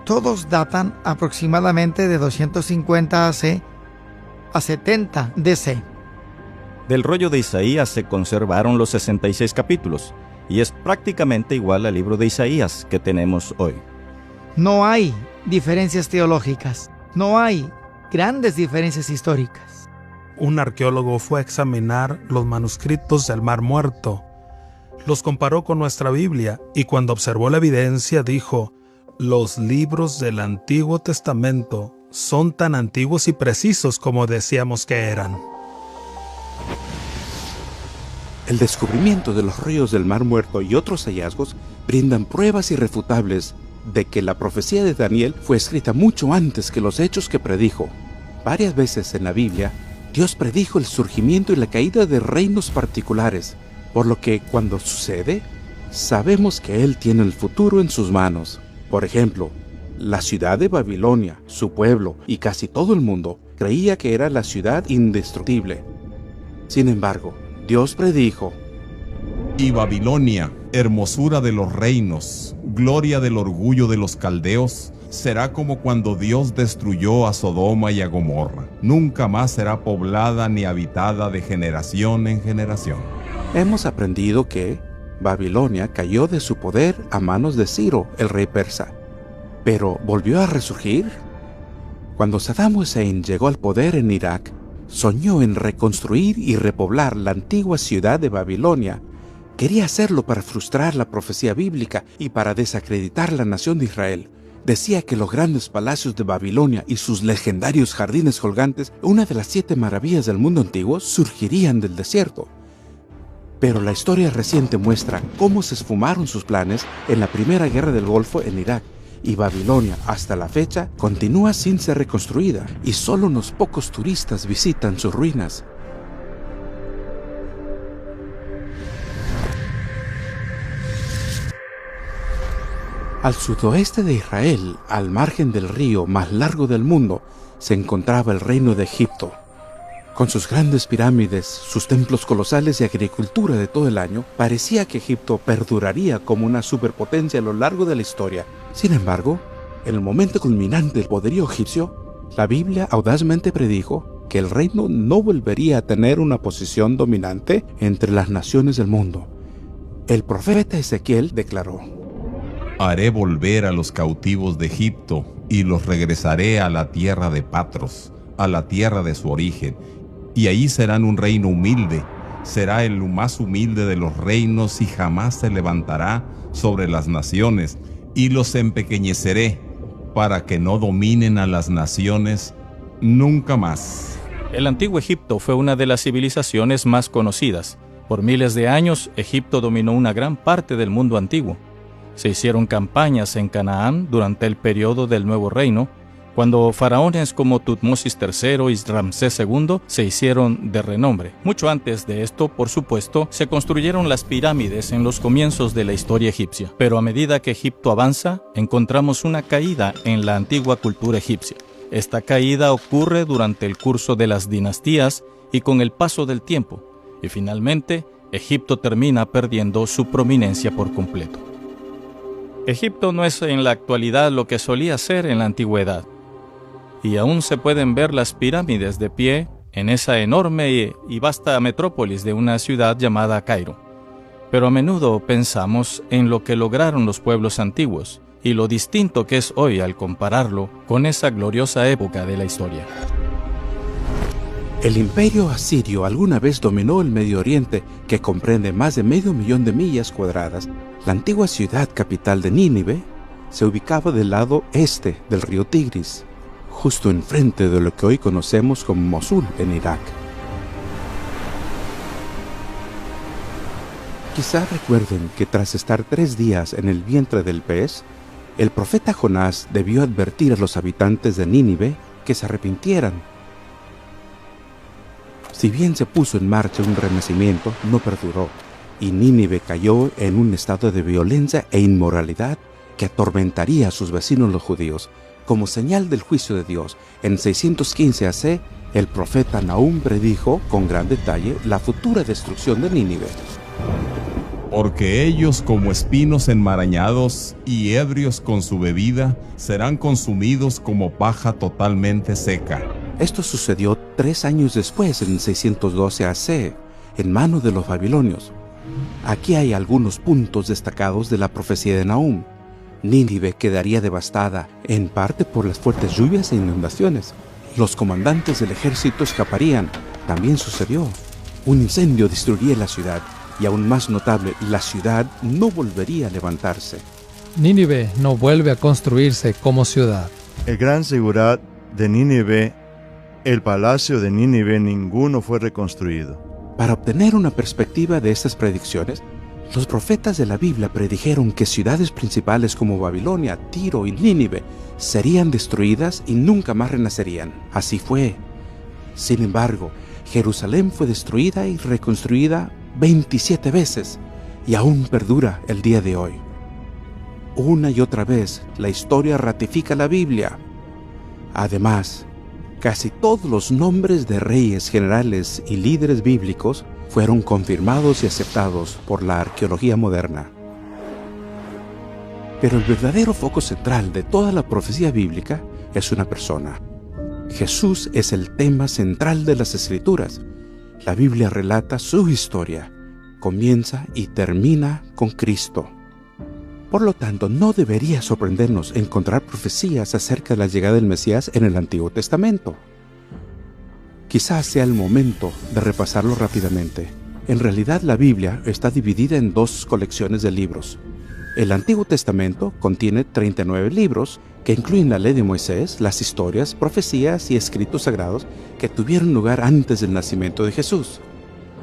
Todos datan aproximadamente de 250 AC a 70 DC. Del rollo de Isaías se conservaron los 66 capítulos, y es prácticamente igual al libro de Isaías que tenemos hoy. No hay diferencias teológicas, no hay grandes diferencias históricas. Un arqueólogo fue a examinar los manuscritos del Mar Muerto. Los comparó con nuestra Biblia y cuando observó la evidencia dijo: los libros del Antiguo Testamento son tan antiguos y precisos como decíamos que eran. El descubrimiento de los ríos del Mar Muerto y otros hallazgos brindan pruebas irrefutables de que la profecía de Daniel fue escrita mucho antes que los hechos que predijo. Varias veces en la Biblia, Dios predijo el surgimiento y la caída de reinos particulares, por lo que cuando sucede, sabemos que Él tiene el futuro en sus manos. Por ejemplo, la ciudad de Babilonia, su pueblo y casi todo el mundo creía que era la ciudad indestructible. Sin embargo, Dios predijo: Y Babilonia, hermosura de los reinos, gloria del orgullo de los caldeos, será como cuando Dios destruyó a Sodoma y a Gomorra. Nunca más será poblada ni habitada de generación en generación. Hemos aprendido que Babilonia cayó de su poder a manos de Ciro, el rey persa. Pero ¿volvió a resurgir? Cuando Saddam Hussein llegó al poder en Irak, soñó en reconstruir y repoblar la antigua ciudad de Babilonia. Quería hacerlo para frustrar la profecía bíblica y para desacreditar la nación de Israel. Decía que los grandes palacios de Babilonia y sus legendarios jardines colgantes, una de las 7 maravillas del mundo antiguo, surgirían del desierto. Pero la historia reciente muestra cómo se esfumaron sus planes en la Primera Guerra del Golfo en Irak, y Babilonia, hasta la fecha, continúa sin ser reconstruida, y solo unos pocos turistas visitan sus ruinas. Al sudoeste de Israel, al margen del río más largo del mundo, se encontraba el reino de Egipto. Con sus grandes pirámides, sus templos colosales y agricultura de todo el año, parecía que Egipto perduraría como una superpotencia a lo largo de la historia. Sin embargo, en el momento culminante del poderío egipcio, la Biblia audazmente predijo que el reino no volvería a tener una posición dominante entre las naciones del mundo. El profeta Ezequiel declaró: Haré volver a los cautivos de Egipto y los regresaré a la tierra de Patros, a la tierra de su origen, y allí serán un reino humilde. Será el más humilde de los reinos y jamás se levantará sobre las naciones, y los empequeñeceré para que no dominen a las naciones nunca más. El antiguo Egipto fue una de las civilizaciones más conocidas. Por miles de años, Egipto dominó una gran parte del mundo antiguo. Se hicieron campañas en Canaán durante el periodo del Nuevo Reino, cuando faraones como Tutmosis III y Ramsés II se hicieron de renombre. Mucho antes de esto, por supuesto, se construyeron las pirámides en los comienzos de la historia egipcia. Pero a medida que Egipto avanza, encontramos una caída en la antigua cultura egipcia. Esta caída ocurre durante el curso de las dinastías y con el paso del tiempo, y finalmente, Egipto termina perdiendo su prominencia por completo. Egipto no es en la actualidad lo que solía ser en la antigüedad, y aún se pueden ver las pirámides de pie en esa enorme y vasta metrópolis de una ciudad llamada Cairo. Pero a menudo pensamos en lo que lograron los pueblos antiguos y lo distinto que es hoy al compararlo con esa gloriosa época de la historia. El imperio asirio alguna vez dominó el Medio Oriente, que comprende más de 500.000 de millas cuadradas. La antigua ciudad capital de Nínive se ubicaba del lado este del río Tigris, justo enfrente de lo que hoy conocemos como Mosul en Irak. Quizá recuerden que tras estar 3 días en el vientre del pez, el profeta Jonás debió advertir a los habitantes de Nínive que se arrepintieran. Si bien se puso en marcha un renacimiento, no perduró, y Nínive cayó en un estado de violencia e inmoralidad que atormentaría a sus vecinos los judíos. Como señal del juicio de Dios, en 615 AC, el profeta Nahum predijo con gran detalle la futura destrucción de Nínive. Porque ellos, como espinos enmarañados y ebrios con su bebida, serán consumidos como paja totalmente seca. Esto sucedió 3 años después, en 612 AC, en manos de los babilonios. Aquí hay algunos puntos destacados de la profecía de Nahum. Nínive quedaría devastada, en parte por las fuertes lluvias e inundaciones. Los comandantes del ejército escaparían. También sucedió. Un incendio destruiría la ciudad, y aún más notable, la ciudad no volvería a levantarse. Nínive no vuelve a construirse como ciudad. El gran Sigurat de Nínive, el palacio de Nínive, ninguno fue reconstruido. Para obtener una perspectiva de estas predicciones, los profetas de la Biblia predijeron que ciudades principales como Babilonia, Tiro y Nínive serían destruidas y nunca más renacerían. Así fue. Sin embargo, Jerusalén fue destruida y reconstruida 27 veces y aún perdura el día de hoy. Una y otra vez, la historia ratifica la Biblia. Además, casi todos los nombres de reyes, generales y líderes bíblicos fueron confirmados y aceptados por la arqueología moderna. Pero el verdadero foco central de toda la profecía bíblica es una persona. Jesús es el tema central de las Escrituras. La Biblia relata su historia, comienza y termina con Cristo. Por lo tanto, no debería sorprendernos encontrar profecías acerca de la llegada del Mesías en el Antiguo Testamento. Quizás sea el momento de repasarlo rápidamente. En realidad, la Biblia está dividida en 2 colecciones de libros. El Antiguo Testamento contiene 39 libros que incluyen la ley de Moisés, las historias, profecías y escritos sagrados que tuvieron lugar antes del nacimiento de Jesús.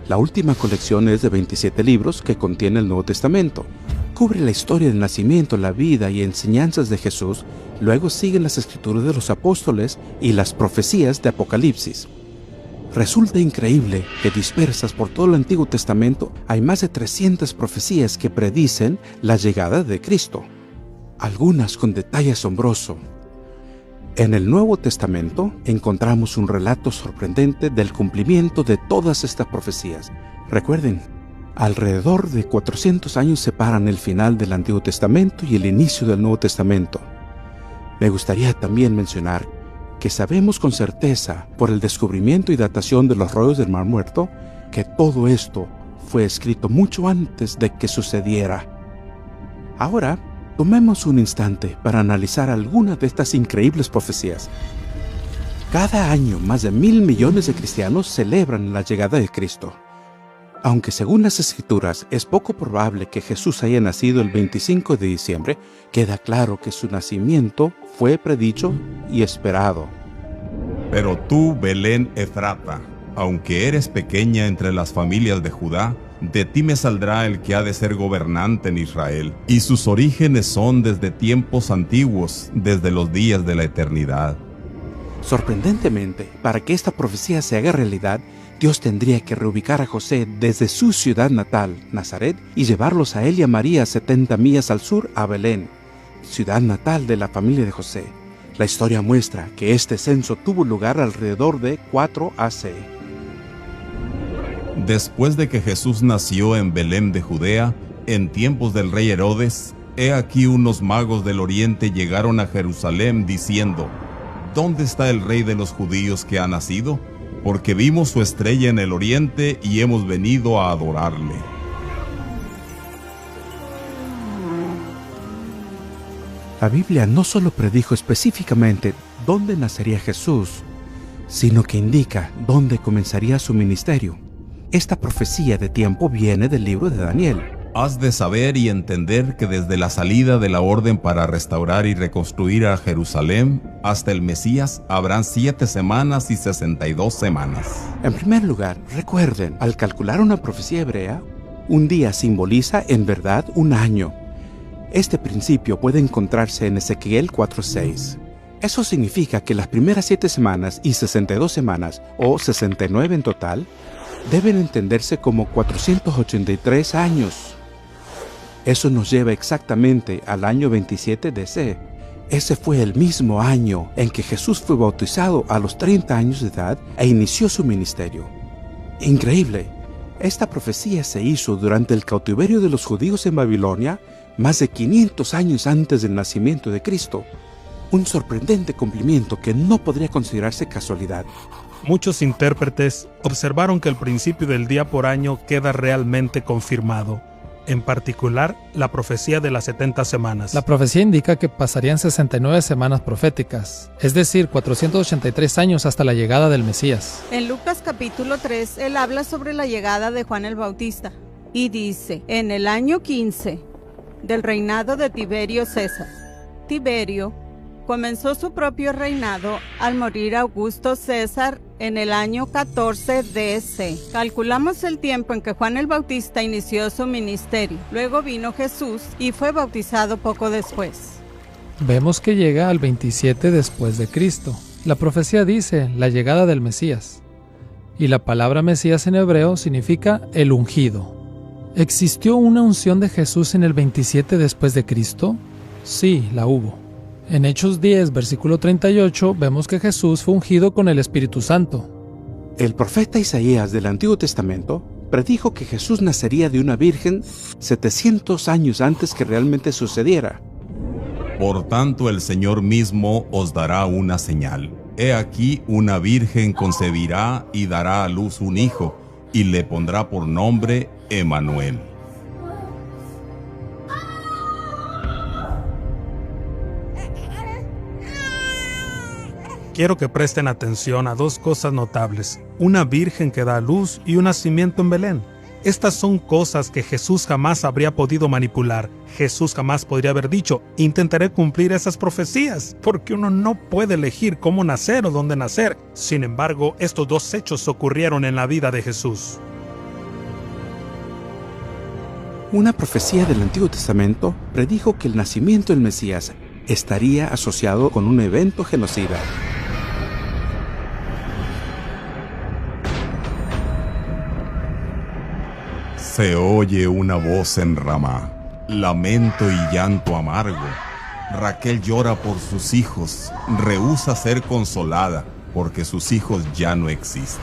La última colección es de 27 libros que contiene el Nuevo Testamento. Cubre la historia del nacimiento, la vida y enseñanzas de Jesús. Luego siguen las escrituras de los apóstoles y las profecías de Apocalipsis. Resulta increíble que dispersas por todo el Antiguo Testamento hay más de 300 profecías que predicen la llegada de Cristo, algunas con detalle asombroso. En el Nuevo Testamento encontramos un relato sorprendente del cumplimiento de todas estas profecías. Recuerden, alrededor de 400 años separan el final del Antiguo Testamento y el inicio del Nuevo Testamento. Me gustaría también mencionar que sabemos con certeza, por el descubrimiento y datación de los rollos del Mar Muerto, que todo esto fue escrito mucho antes de que sucediera. Ahora, tomemos un instante para analizar algunas de estas increíbles profecías. Cada año, más de 1.000 millones de cristianos celebran la llegada de Cristo. Aunque según las Escrituras es poco probable que Jesús haya nacido el 25 de diciembre, queda claro que su nacimiento fue predicho y esperado. Pero tú, Belén Efrata, aunque eres pequeña entre las familias de Judá, de ti me saldrá el que ha de ser gobernante en Israel, y sus orígenes son desde tiempos antiguos, desde los días de la eternidad. Sorprendentemente, para que esta profecía se haga realidad, Dios tendría que reubicar a José desde su ciudad natal, Nazaret, y llevarlos a él y a María 70 millas al sur a Belén, ciudad natal de la familia de José. La historia muestra que este censo tuvo lugar alrededor de 4 AC. Después de que Jesús nació en Belén de Judea, en tiempos del rey Herodes, he aquí unos magos del oriente llegaron a Jerusalén diciendo: ¿Dónde está el rey de los judíos que ha nacido? Porque vimos su estrella en el oriente y hemos venido a adorarle. La Biblia no solo predijo específicamente dónde nacería Jesús, sino que indica dónde comenzaría su ministerio. Esta profecía de tiempo viene del libro de Daniel. Has de saber y entender que desde la salida de la orden para restaurar y reconstruir a Jerusalén hasta el Mesías habrán 7 semanas y 62 semanas. En primer lugar, recuerden, al calcular una profecía hebrea, un día simboliza en verdad un año. Este principio puede encontrarse en Ezequiel 4:6. Eso significa que las primeras 7 semanas y 62 semanas, o 69 en total, deben entenderse como 483 años. Eso nos lleva exactamente al año 27 DC. Ese fue el mismo año en que Jesús fue bautizado a los 30 años de edad e inició su ministerio. Increíble. Esta profecía se hizo durante el cautiverio de los judíos en Babilonia, más de 500 años antes del nacimiento de Cristo. Un sorprendente cumplimiento que no podría considerarse casualidad. Muchos intérpretes observaron que el principio del día por año queda realmente confirmado. En particular, la profecía de las 70 semanas. La profecía indica que pasarían 69 semanas proféticas, es decir, 483 años hasta la llegada del Mesías. En Lucas capítulo 3, él habla sobre la llegada de Juan el Bautista y dice: en el año 15 del reinado de Tiberio César. Tiberio comenzó su propio reinado al morir Augusto César en el año 14 DC. Calculamos el tiempo en que Juan el Bautista inició su ministerio. Luego vino Jesús y fue bautizado poco después. Vemos que llega al 27 después de Cristo. La profecía dice la llegada del Mesías. Y la palabra Mesías en hebreo significa el ungido. ¿Existió una unción de Jesús en el 27 después de Cristo? Sí, la hubo. En Hechos 10, versículo 38, vemos que Jesús fue ungido con el Espíritu Santo. El profeta Isaías del Antiguo Testamento predijo que Jesús nacería de una virgen 700 años antes que realmente sucediera. Por tanto, el Señor mismo os dará una señal. He aquí, una virgen concebirá y dará a luz un hijo, y le pondrá por nombre Emmanuel. Quiero que presten atención a dos cosas notables: una virgen que da a luz y un nacimiento en Belén. Estas son cosas que Jesús jamás habría podido manipular. Jesús jamás podría haber dicho: intentaré cumplir esas profecías, porque uno no puede elegir cómo nacer o dónde nacer. Sin embargo, estos dos hechos ocurrieron en la vida de Jesús. Una profecía del Antiguo Testamento predijo que el nacimiento del Mesías estaría asociado con un evento genocida. Se oye una voz en Ramá, lamento y llanto amargo, Raquel llora por sus hijos, rehúsa ser consolada, porque sus hijos ya no existen.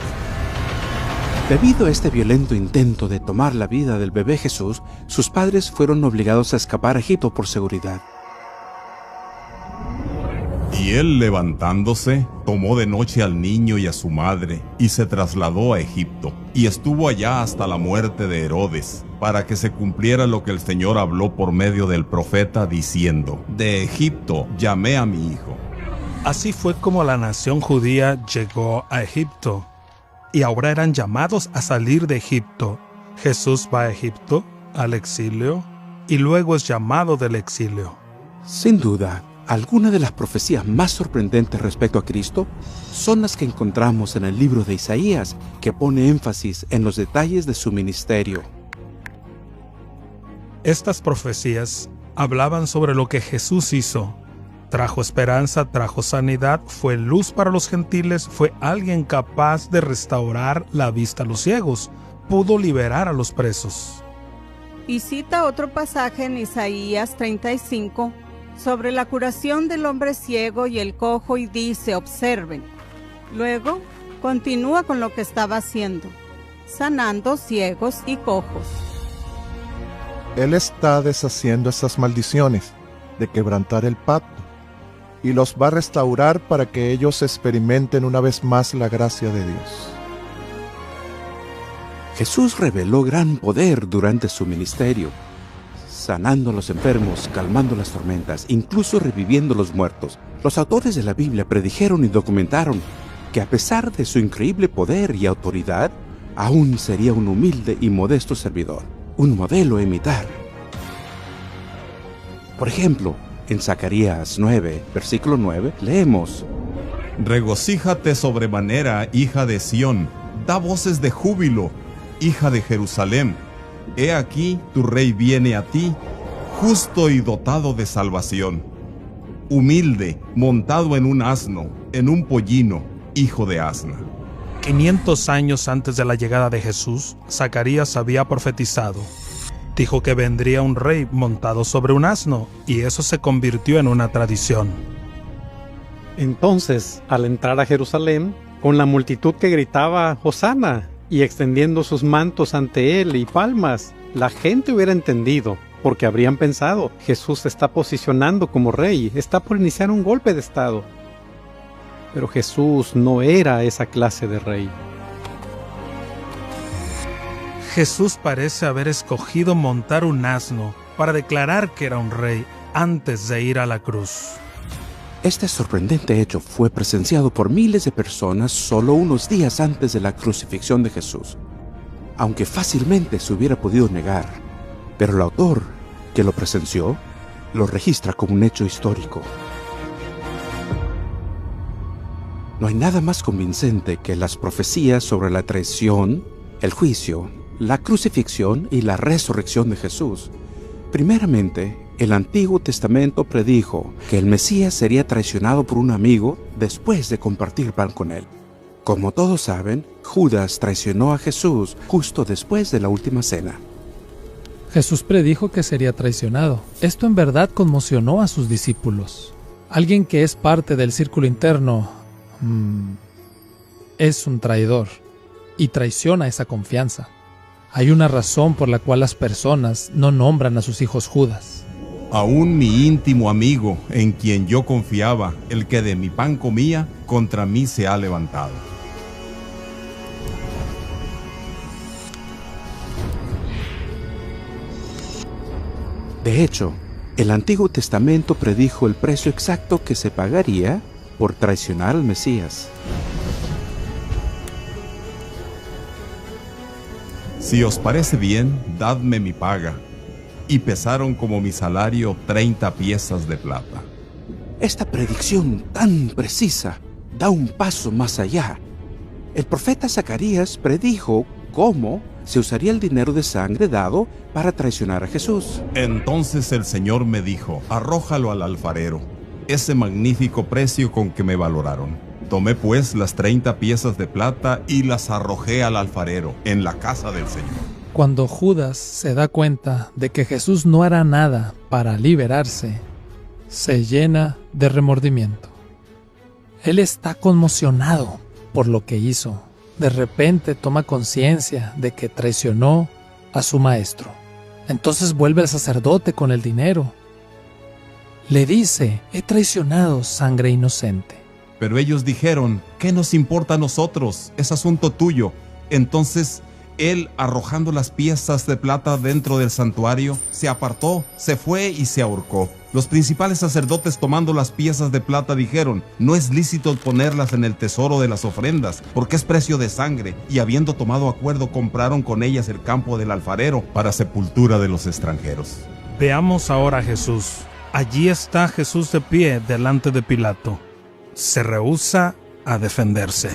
Debido a este violento intento de tomar la vida del bebé Jesús, sus padres fueron obligados a escapar a Egipto por seguridad. Y él, levantándose, tomó de noche al niño y a su madre, y se trasladó a Egipto, y estuvo allá hasta la muerte de Herodes, para que se cumpliera lo que el Señor habló por medio del profeta, diciendo: de Egipto llamé a mi hijo. Así fue como la nación judía llegó a Egipto, y ahora eran llamados a salir de Egipto. Jesús va a Egipto, al exilio, y luego es llamado del exilio. Sin duda, algunas de las profecías más sorprendentes respecto a Cristo son las que encontramos en el libro de Isaías, que pone énfasis en los detalles de su ministerio. Estas profecías hablaban sobre lo que Jesús hizo. Trajo esperanza, trajo sanidad, fue luz para los gentiles, fue alguien capaz de restaurar la vista a los ciegos, pudo liberar a los presos. Y cita otro pasaje en Isaías 35 sobre la curación del hombre ciego y el cojo y dice: observen. Luego continúa con lo que estaba haciendo, sanando ciegos y cojos. Él está deshaciendo esas maldiciones de quebrantar el pacto y los va a restaurar para que ellos experimenten una vez más la gracia de Dios. Jesús reveló gran poder durante su ministerio, sanando a los enfermos, calmando las tormentas, incluso reviviendo los muertos. Los autores de la Biblia predijeron y documentaron que a pesar de su increíble poder y autoridad, aún sería un humilde y modesto servidor, un modelo a imitar. Por ejemplo, en Zacarías 9, versículo 9, leemos: regocíjate sobremanera, hija de Sión, da voces de júbilo, hija de Jerusalén. He aquí, tu rey viene a ti, justo y dotado de salvación, humilde, montado en un asno, en un pollino, hijo de asna. 500 años antes de la llegada de Jesús, Zacarías había profetizado. Dijo que vendría un rey montado sobre un asno, y eso se convirtió en una tradición. Entonces, al entrar a Jerusalén, con la multitud que gritaba Hosana y extendiendo sus mantos ante él y palmas, la gente hubiera entendido, porque habrían pensado: Jesús se está posicionando como rey, está por iniciar un golpe de estado. Pero Jesús no era esa clase de rey. Jesús parece haber escogido montar un asno para declarar que era un rey antes de ir a la cruz. Este sorprendente hecho fue presenciado por miles de personas solo unos días antes de la crucifixión de Jesús, aunque fácilmente se hubiera podido negar, pero el autor que lo presenció lo registra como un hecho histórico. No hay nada más convincente que las profecías sobre la traición, el juicio, la crucifixión y la resurrección de Jesús. Primeramente, el Antiguo Testamento predijo que el Mesías sería traicionado por un amigo después de compartir pan con él. Como todos saben, Judas traicionó a Jesús justo después de la última cena. Jesús predijo que sería traicionado. Esto en verdad conmocionó a sus discípulos. Alguien que es parte del círculo interno es un traidor y traiciona esa confianza. Hay una razón por la cual las personas no nombran a sus hijos Judas. Aún mi íntimo amigo, en quien yo confiaba, el que de mi pan comía, contra mí se ha levantado. De hecho, el Antiguo Testamento predijo el precio exacto que se pagaría por traicionar al Mesías. Si os parece bien, dadme mi paga. Y pesaron como mi salario 30 piezas de plata. Esta predicción tan precisa da un paso más allá. El profeta Zacarías predijo cómo se usaría el dinero de sangre dado para traicionar a Jesús. Entonces el Señor me dijo: arrójalo al alfarero, ese magnífico precio con que me valoraron. Tomé pues las 30 piezas de plata y las arrojé al alfarero en la casa del Señor. Cuando Judas se da cuenta de que Jesús no hará nada para liberarse, se llena de remordimiento. Él está conmocionado por lo que hizo. De repente toma conciencia de que traicionó a su maestro. Entonces vuelve al sacerdote con el dinero. Le dice: he traicionado sangre inocente. Pero ellos dijeron: ¿qué nos importa a nosotros? Es asunto tuyo. Entonces él, arrojando las piezas de plata dentro del santuario, se apartó, se fue y se ahorcó. Los principales sacerdotes, tomando las piezas de plata, dijeron: no es lícito ponerlas en el tesoro de las ofrendas, porque es precio de sangre, y habiendo tomado acuerdo, compraron con ellas el campo del alfarero para sepultura de los extranjeros. Veamos ahora a Jesús. Allí está Jesús de pie delante de Pilato. Se rehúsa a defenderse.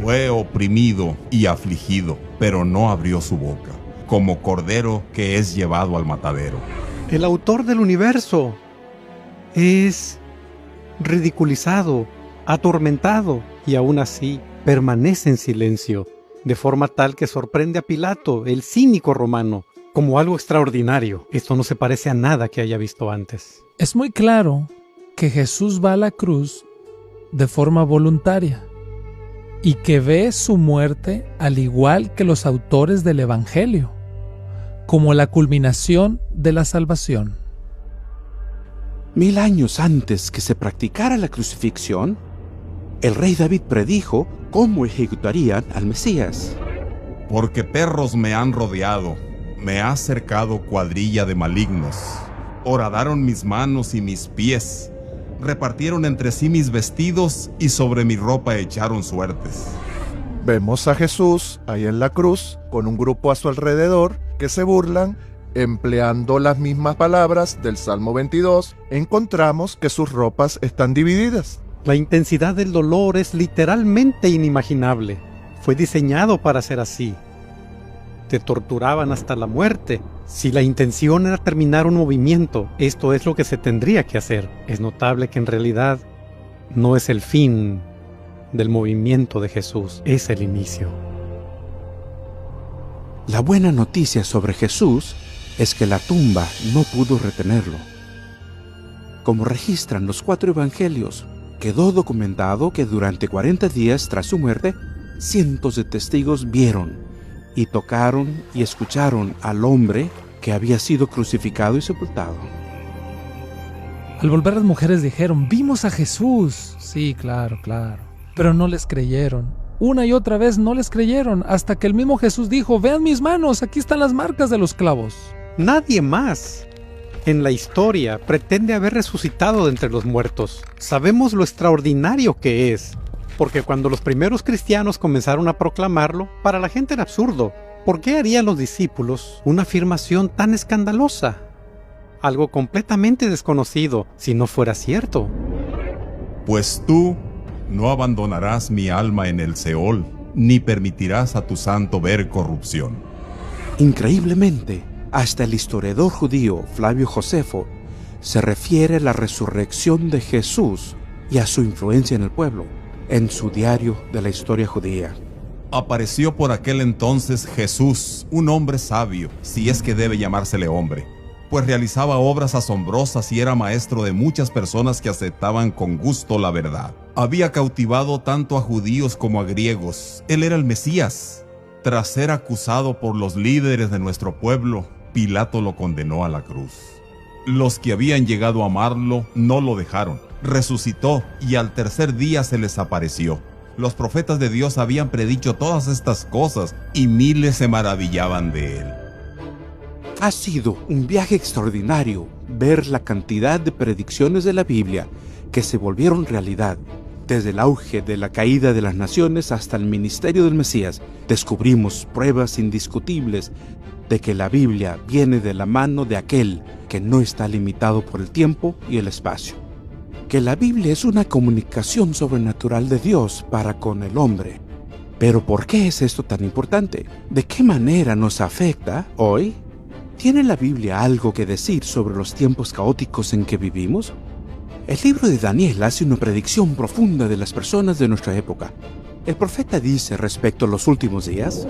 Fue oprimido y afligido, pero no abrió su boca, como cordero que es llevado al matadero. El autor del universo es ridiculizado, atormentado, y aún así permanece en silencio, de forma tal que sorprende a Pilato, el cínico romano, como algo extraordinario. Esto no se parece a nada que haya visto antes. Es muy claro que Jesús va a la cruz de forma voluntaria y que ve su muerte al igual que los autores del Evangelio, como la culminación de la salvación. 1000 años antes que se practicara la crucifixión, el rey David predijo cómo ejecutarían al Mesías. Porque perros me han rodeado, me ha cercado cuadrilla de malignos. Horadaron mis manos y mis pies, repartieron entre sí mis vestidos y sobre mi ropa echaron suertes. Vemos a Jesús ahí en la cruz con un grupo a su alrededor que se burlan, empleando las mismas palabras del Salmo 22. Encontramos que sus ropas están divididas. La intensidad del dolor es literalmente inimaginable. Fue diseñado para ser así. Te torturaban hasta la muerte. Si la intención era terminar un movimiento, esto es lo que se tendría que hacer. Es notable que en realidad no es el fin del movimiento de Jesús, es el inicio. La buena noticia sobre Jesús es que la tumba no pudo retenerlo. Como registran los 4 evangelios, quedó documentado que durante 40 días tras su muerte, cientos de testigos vieron y tocaron y escucharon al hombre que había sido crucificado y sepultado. Al volver las mujeres dijeron: vimos a Jesús. Sí, claro. Pero no les creyeron. Una y otra vez no les creyeron, hasta que el mismo Jesús dijo: vean mis manos, aquí están las marcas de los clavos. Nadie más en la historia pretende haber resucitado de entre los muertos. Sabemos lo extraordinario que es, porque cuando los primeros cristianos comenzaron a proclamarlo, para la gente era absurdo. ¿Por qué harían los discípulos una afirmación tan escandalosa? Algo completamente desconocido, si no fuera cierto. Pues tú no abandonarás mi alma en el Seol, ni permitirás a tu santo ver corrupción. Increíblemente, hasta el historiador judío Flavio Josefo se refiere a la resurrección de Jesús y a su influencia en el pueblo, en su diario de la historia judía. Apareció por aquel entonces Jesús, un hombre sabio, si es que debe llamársele hombre, pues realizaba obras asombrosas y era maestro de muchas personas que aceptaban con gusto la verdad. Había cautivado tanto a judíos como a griegos. Él era el Mesías. Tras ser acusado por los líderes de nuestro pueblo, Pilato lo condenó a la cruz. Los que habían llegado a amarlo no lo dejaron. Resucitó y al tercer día se les apareció. Los profetas de Dios habían predicho todas estas cosas y miles se maravillaban de él. Ha sido un viaje extraordinario ver la cantidad de predicciones de la Biblia que se volvieron realidad. Desde el auge de la caída de las naciones hasta el ministerio del Mesías, descubrimos pruebas indiscutibles de que la Biblia viene de la mano de aquel que no está limitado por el tiempo y el espacio. Que la Biblia es una comunicación sobrenatural de Dios para con el hombre. Pero ¿por qué es esto tan importante? ¿De qué manera nos afecta hoy? ¿Tiene la Biblia algo que decir sobre los tiempos caóticos en que vivimos? El libro de Daniel hace una predicción profunda de las personas de nuestra época. El profeta dice respecto a los últimos días: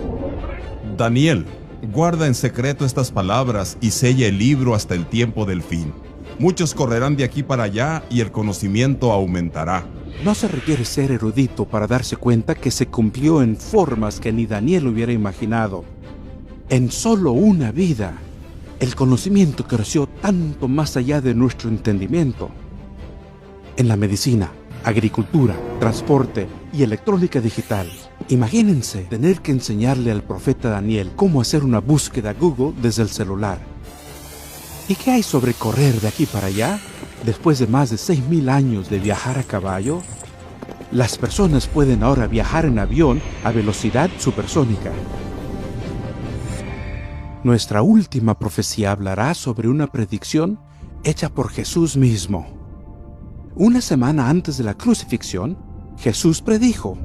Daniel, guarda en secreto estas palabras y sella el libro hasta el tiempo del fin. Muchos correrán de aquí para allá y el conocimiento aumentará. No se requiere ser erudito para darse cuenta que se cumplió en formas que ni Daniel hubiera imaginado. En solo una vida, el conocimiento creció tanto más allá de nuestro entendimiento. En la medicina, agricultura, transporte y electrónica digital. Imagínense tener que enseñarle al profeta Daniel cómo hacer una búsqueda Google desde el celular. ¿Y qué hay sobre correr de aquí para allá? Después de más de 6.000 años de viajar a caballo, las personas pueden ahora viajar en avión a velocidad supersónica. Nuestra última profecía hablará sobre una predicción hecha por Jesús mismo. Una semana antes de la crucifixión, Jesús predijo: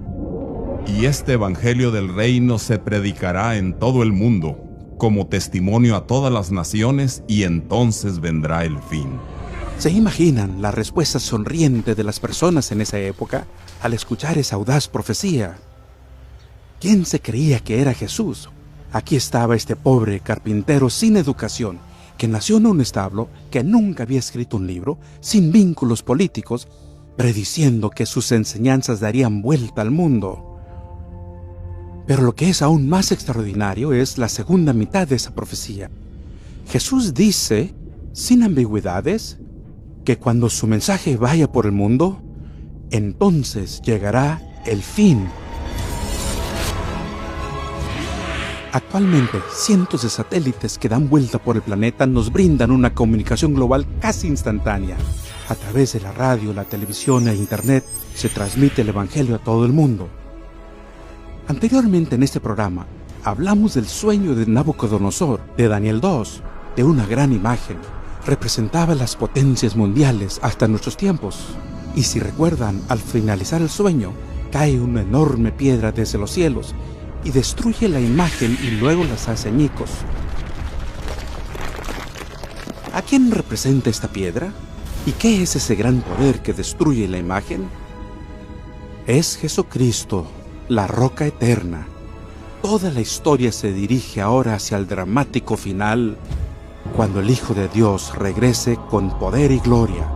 Y este evangelio del reino se predicará en todo el mundo, como testimonio a todas las naciones, y entonces vendrá el fin. ¿Se imaginan la respuesta sonriente de las personas en esa época al escuchar esa audaz profecía? ¿Quién se creía que era Jesús? Aquí estaba este pobre carpintero sin educación, que nació en un establo, que nunca había escrito un libro, sin vínculos políticos, prediciendo que sus enseñanzas darían vuelta al mundo. Pero lo que es aún más extraordinario es la segunda mitad de esa profecía. Jesús dice, sin ambigüedades, que cuando su mensaje vaya por el mundo, entonces llegará el fin. Actualmente, cientos de satélites que dan vuelta por el planeta nos brindan una comunicación global casi instantánea. A través de la radio, la televisión e internet se transmite el evangelio a todo el mundo. Anteriormente en este programa, hablamos del sueño de Nabucodonosor, de Daniel 2, de una gran imagen. Representaba las potencias mundiales hasta nuestros tiempos. Y si recuerdan, al finalizar el sueño, cae una enorme piedra desde los cielos y destruye la imagen y luego las hace añicos. ¿A quién representa esta piedra? ¿Y qué es ese gran poder que destruye la imagen? Es Jesucristo, la roca eterna. Toda la historia se dirige ahora hacia el dramático final, cuando el Hijo de Dios regrese con poder y gloria.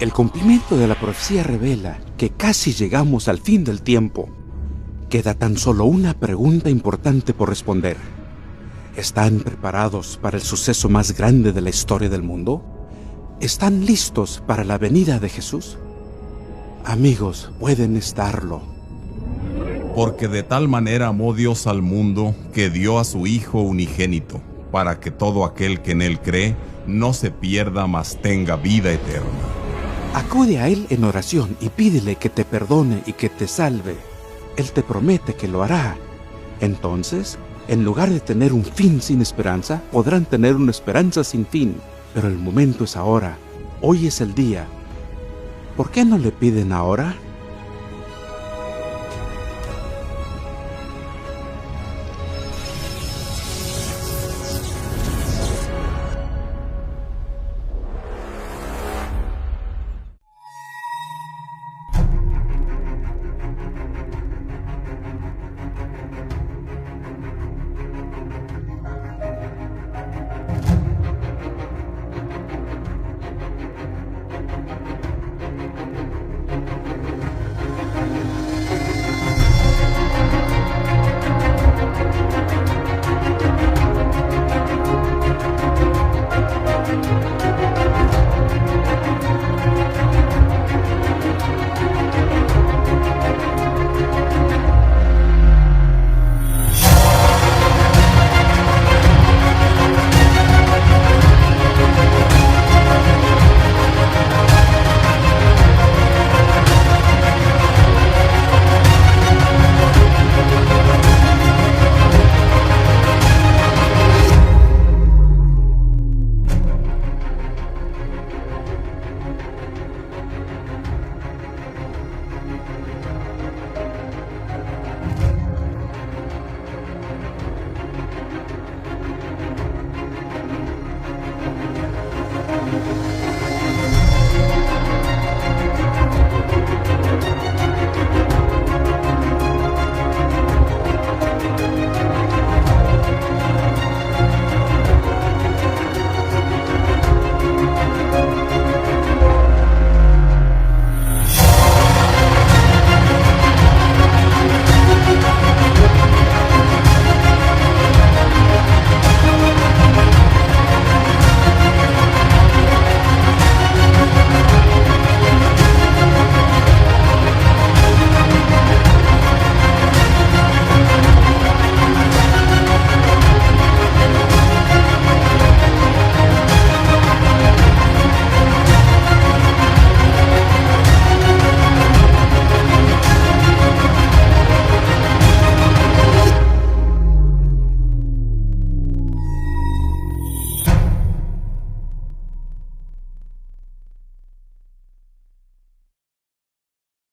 El cumplimiento de la profecía revela que casi llegamos al fin del tiempo. Queda tan solo una pregunta importante por responder. ¿Están preparados para el suceso más grande de la historia del mundo? ¿Están listos para la venida de Jesús? Amigos, pueden estarlo. Porque de tal manera amó Dios al mundo, que dio a su Hijo unigénito, para que todo aquel que en Él cree no se pierda, mas tenga vida eterna. Acude a Él en oración y pídele que te perdone y que te salve. Él te promete que lo hará. Entonces, en lugar de tener un fin sin esperanza, podrán tener una esperanza sin fin. Pero el momento es ahora. Hoy es el día. ¿Por qué no le piden ahora?